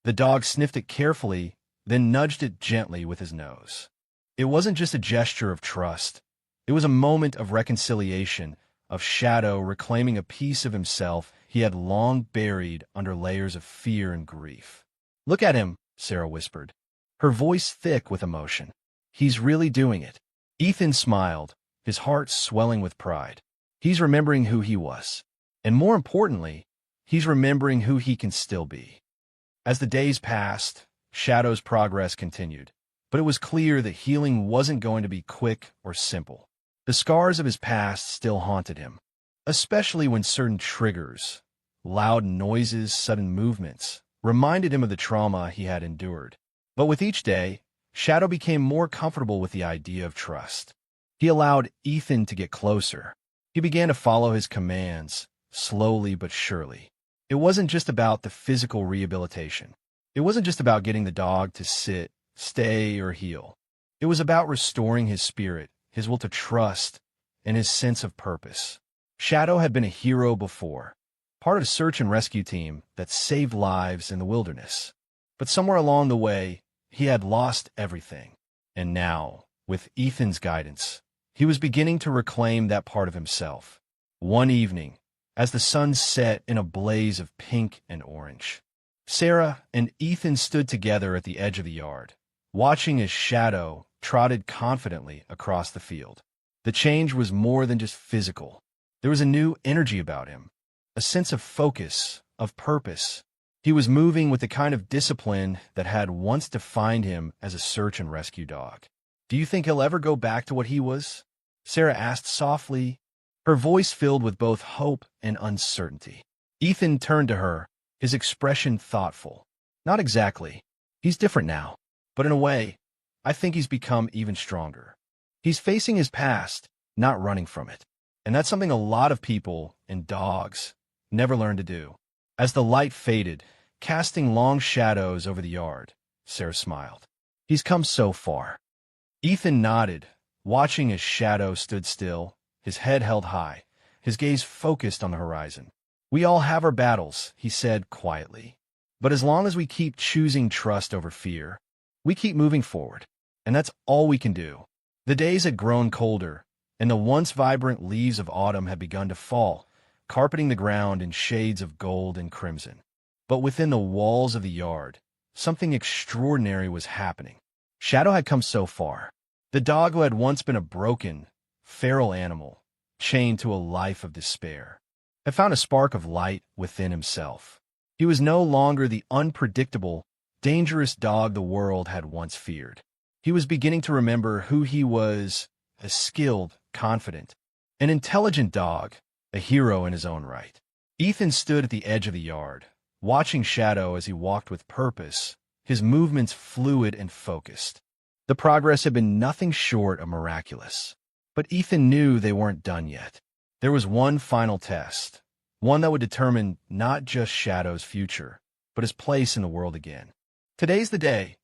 The dog sniffed it carefully, then nudged it gently with his nose. It wasn't just a gesture of trust. It was a moment of reconciliation, of Shadow reclaiming a piece of himself he had long buried under layers of fear and grief. "Look at him," Sarah whispered, her voice thick with emotion. "He's really doing it." Ethan smiled, his heart swelling with pride. He's remembering who he was. And more importantly, he's remembering who he can still be. As the days passed, Shadow's progress continued. But it was clear that healing wasn't going to be quick or simple. The scars of his past still haunted him, especially when certain triggers, loud noises, sudden movements, reminded him of the trauma he had endured. But with each day, Shadow became more comfortable with the idea of trust. He allowed Ethan to get closer. He began to follow his commands, slowly but surely. It wasn't just about the physical rehabilitation. It wasn't just about getting the dog to sit, stay, or heal. It was about restoring his spirit, his will to trust, and his sense of purpose. Shadow had been a hero before, part of a search and rescue team that saved lives in the wilderness. But somewhere along the way, he had lost everything. And now, with Ethan's guidance, he was beginning to reclaim that part of himself. One evening, as the sun set in a blaze of pink and orange, Sarah and Ethan stood together at the edge of the yard, watching as Shadow trotted confidently across the field. The change was more than just physical. There was a new energy about him, a sense of focus, of purpose. He was moving with the kind of discipline that had once defined him as a search and rescue dog. "Do you think he'll ever go back to what he was?" Sarah asked softly, her voice filled with both hope and uncertainty. Ethan turned to her, his expression thoughtful. "Not exactly. He's different now. But in a way, I think he's become even stronger. He's facing his past, not running from it. And that's something a lot of people and dogs never learn to do." As the light faded, casting long shadows over the yard, Sarah smiled. "He's come so far." Ethan nodded, watching as Shadow stood still, his head held high, his gaze focused on the horizon. "We all have our battles," he said quietly. "But as long as we keep choosing trust over fear, we keep moving forward. And that's all we can do." The days had grown colder, and the once vibrant leaves of autumn had begun to fall, carpeting the ground in shades of gold and crimson. But within the walls of the yard, something extraordinary was happening. Shadow had come so far. The dog who had once been a broken, feral animal, chained to a life of despair, had found a spark of light within himself. He was no longer the unpredictable, dangerous dog the world had once feared. He was beginning to remember who he was, as skilled, confident, An intelligent dog, a hero in his own right. Ethan stood at the edge of the yard, watching Shadow as he walked with purpose, his movements fluid and focused. The progress had been nothing short of miraculous. But Ethan knew they weren't done yet. There was one final test, one that would determine not just Shadow's future, but his place in the world again. "Today's the day,"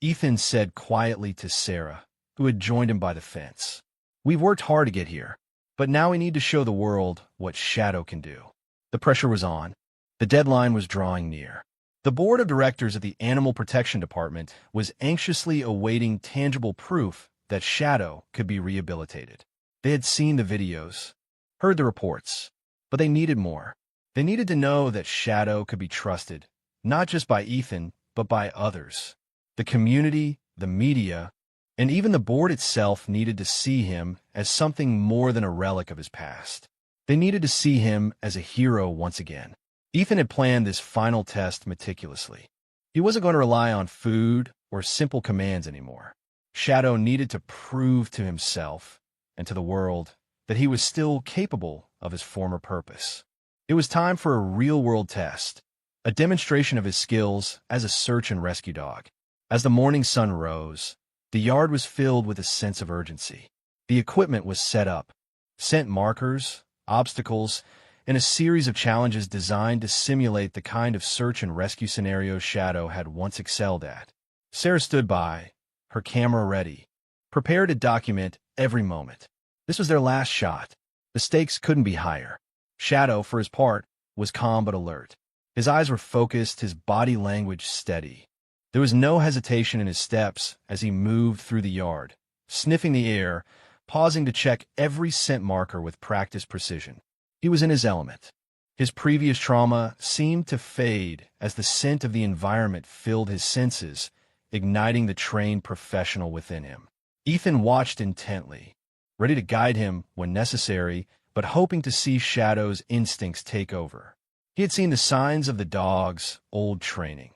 Ethan said quietly to Sarah, who had joined him by the fence. "We've worked hard to get here, but now we need to show the world what Shadow can do." The pressure was on. The deadline was drawing near. The board of directors of the Animal Protection Department was anxiously awaiting tangible proof that Shadow could be rehabilitated. They had seen the videos, heard the reports, but they needed more. They needed to know that Shadow could be trusted, not just by Ethan, but by others. The community, the media, and even the board itself needed to see him as something more than a relic of his past. They needed to see him as a hero once again. Ethan had planned this final test meticulously. He wasn't going to rely on food or simple commands anymore. Shadow needed to prove to himself and to the world that he was still capable of his former purpose. It was time for a real-world test, a demonstration of his skills as a search and rescue dog. As the morning sun rose, the yard was filled with a sense of urgency. The equipment was set up, scent markers, obstacles, and a series of challenges designed to simulate the kind of search and rescue scenarios Shadow had once excelled at. Sarah stood by, her camera ready, prepared to document every moment. This was their last shot. The stakes couldn't be higher. Shadow, for his part, was calm but alert. His eyes were focused, his body language steady. There was no hesitation in his steps as he moved through the yard, sniffing the air, pausing to check every scent marker with practiced precision. He was in his element. His previous trauma seemed to fade as the scent of the environment filled his senses, igniting the trained professional within him. Ethan watched intently, ready to guide him when necessary, but hoping to see Shadow's instincts take over. He had seen the signs of the dog's old training.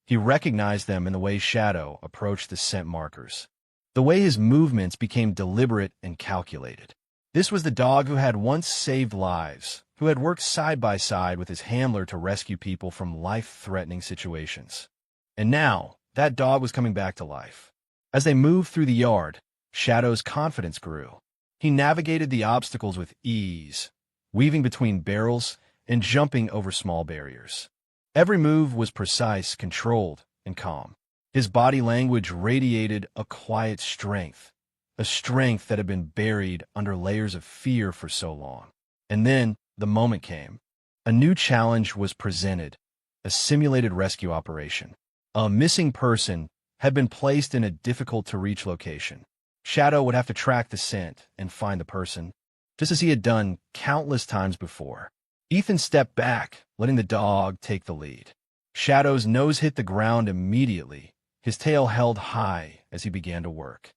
He recognized them in the way Shadow approached the scent markers, the way his movements became deliberate and calculated. This was the dog who had once saved lives, who had worked side by side with his handler to rescue people from life-threatening situations. And now, that dog was coming back to life. As they moved through the yard, Shadow's confidence grew. He navigated the obstacles with ease, weaving between barrels and jumping over small barriers. Every move was precise, controlled, and calm. His body language radiated a quiet strength, a strength that had been buried under layers of fear for so long. And then the moment came. A new challenge was presented, a simulated rescue operation. A missing person had been placed in a difficult-to-reach location. Shadow would have to track the scent and find the person, just as he had done countless times before. Ethan stepped back, letting the dog take the lead. Shadow's nose hit the ground immediately, his tail held high as he began to work.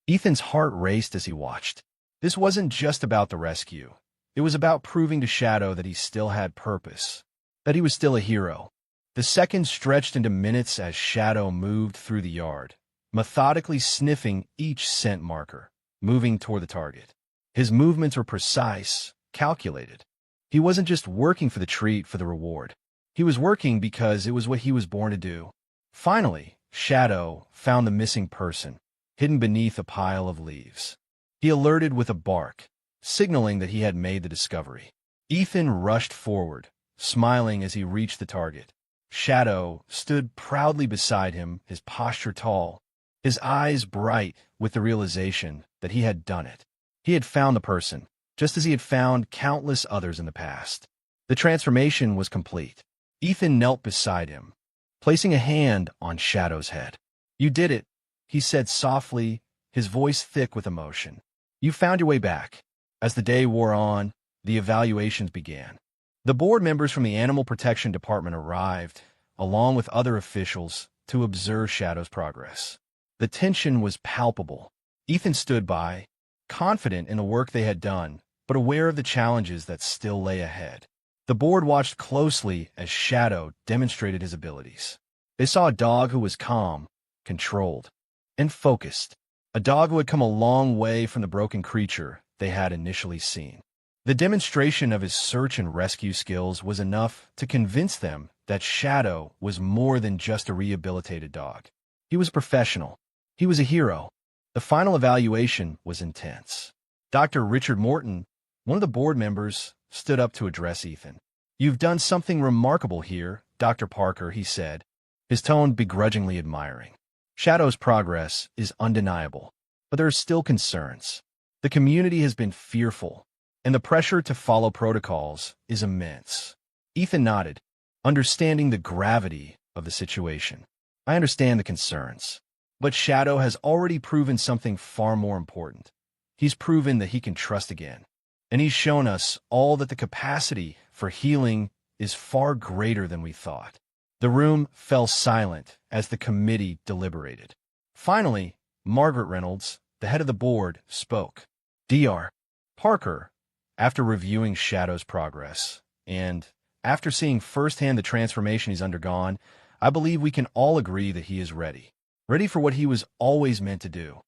Ethan's heart raced as he watched. This wasn't just about the rescue. It was about proving to Shadow that he still had purpose, that he was still a hero. The seconds stretched into minutes as Shadow moved through the yard, methodically sniffing each scent marker, moving toward the target. His movements were precise, calculated. He wasn't just working for the treat, for the reward. He was working because it was what he was born to do. Finally, Shadow found the missing person, hidden beneath a pile of leaves. He alerted with a bark, signaling that he had made the discovery. Ethan rushed forward, smiling as he reached the target. Shadow stood proudly beside him, his posture tall, his eyes bright with the realization that he had done it. He had found the person, just as he had found countless others in the past. The transformation was complete. Ethan knelt beside him, placing a hand on Shadow's head. "You did it," he said softly, his voice thick with emotion. "You found your way back." As the day wore on, the evaluations began. The board members from the Animal Protection Department arrived, along with other officials, to observe Shadow's progress. The tension was palpable. Ethan stood by, confident in the work they had done, but aware of the challenges that still lay ahead. The board watched closely as Shadow demonstrated his abilities. They saw a dog who was calm, controlled, and focused. A dog who had come a long way from the broken creature they had initially seen. The demonstration of his search and rescue skills was enough to convince them that Shadow was more than just a rehabilitated dog. He was a professional. He was a hero. The final evaluation was intense. Dr. Richard Morton, one of the board members, stood up to address Ethan. "You've done something remarkable here, Dr. Parker," he said, his tone begrudgingly admiring. "Shadow's progress is undeniable, but there are still concerns. The community has been fearful, and the pressure to follow protocols is immense." Ethan nodded, understanding the gravity of the situation. "I understand the concerns, but Shadow has already proven something far more important. He's proven that he can trust again, and he's shown us all that the capacity for healing is far greater than we thought." The room fell silent as the committee deliberated. Finally, Margaret Reynolds, the head of the board, spoke. "Dr. Parker, after reviewing Shadow's progress, and after seeing firsthand the transformation he's undergone, I believe we can all agree that he is ready. Ready for what he was always meant to do."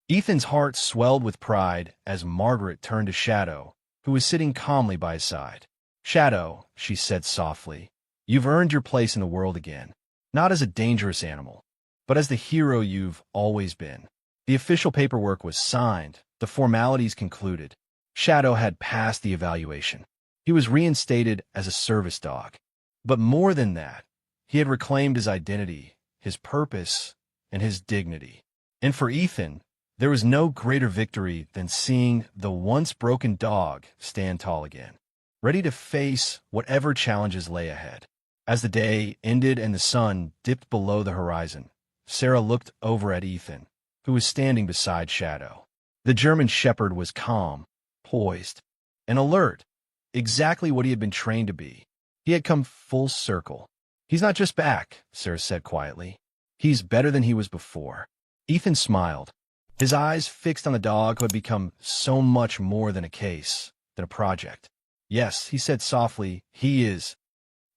Ethan's heart swelled with pride as Margaret turned to Shadow, who was sitting calmly by his side. "Shadow," she said softly, "you've earned your place in the world again, not as a dangerous animal, but as the hero you've always been." The official paperwork was signed, the formalities concluded. Shadow had passed the evaluation. He was reinstated as a service dog. But more than that, he had reclaimed his identity, his purpose, and his dignity. And for Ethan, there was no greater victory than seeing the once broken dog stand tall again, ready to face whatever challenges lay ahead. As the day ended and the sun dipped below the horizon, Sarah looked over at Ethan, who was standing beside Shadow. The German Shepherd was calm, poised, and alert, exactly what he had been trained to be. He had come full circle. "He's not just back," Sarah said quietly. "He's better than he was before." Ethan smiled, his eyes fixed on the dog who had become so much more than a case, than a project. "Yes," he said softly, "he is."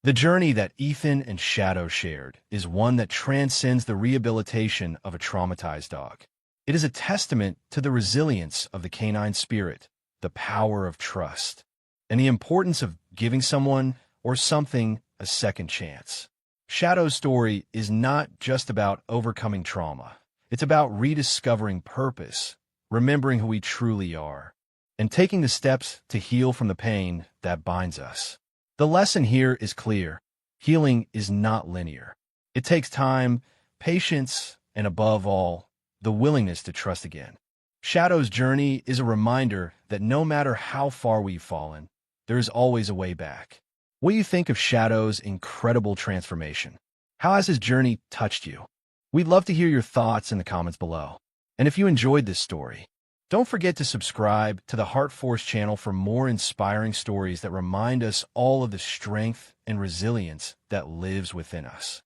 The journey that Ethan and Shadow shared is one that transcends the rehabilitation of a traumatized dog. It is a testament to the resilience of the canine spirit, the power of trust, and the importance of giving someone or something a second chance. Shadow's story is not just about overcoming trauma. It's about rediscovering purpose, remembering who we truly are, and taking the steps to heal from the pain that binds us. The lesson here is clear. Healing is not linear. It takes time, patience, and above all, the willingness to trust again. Shadow's journey is a reminder that no matter how far we've fallen, there is always a way back. What do you think of Shadow's incredible transformation? How has his journey touched you? We'd love to hear your thoughts in the comments below. And if you enjoyed this story, don't forget to subscribe to the Heart Force channel for more inspiring stories that remind us all of the strength and resilience that lives within us.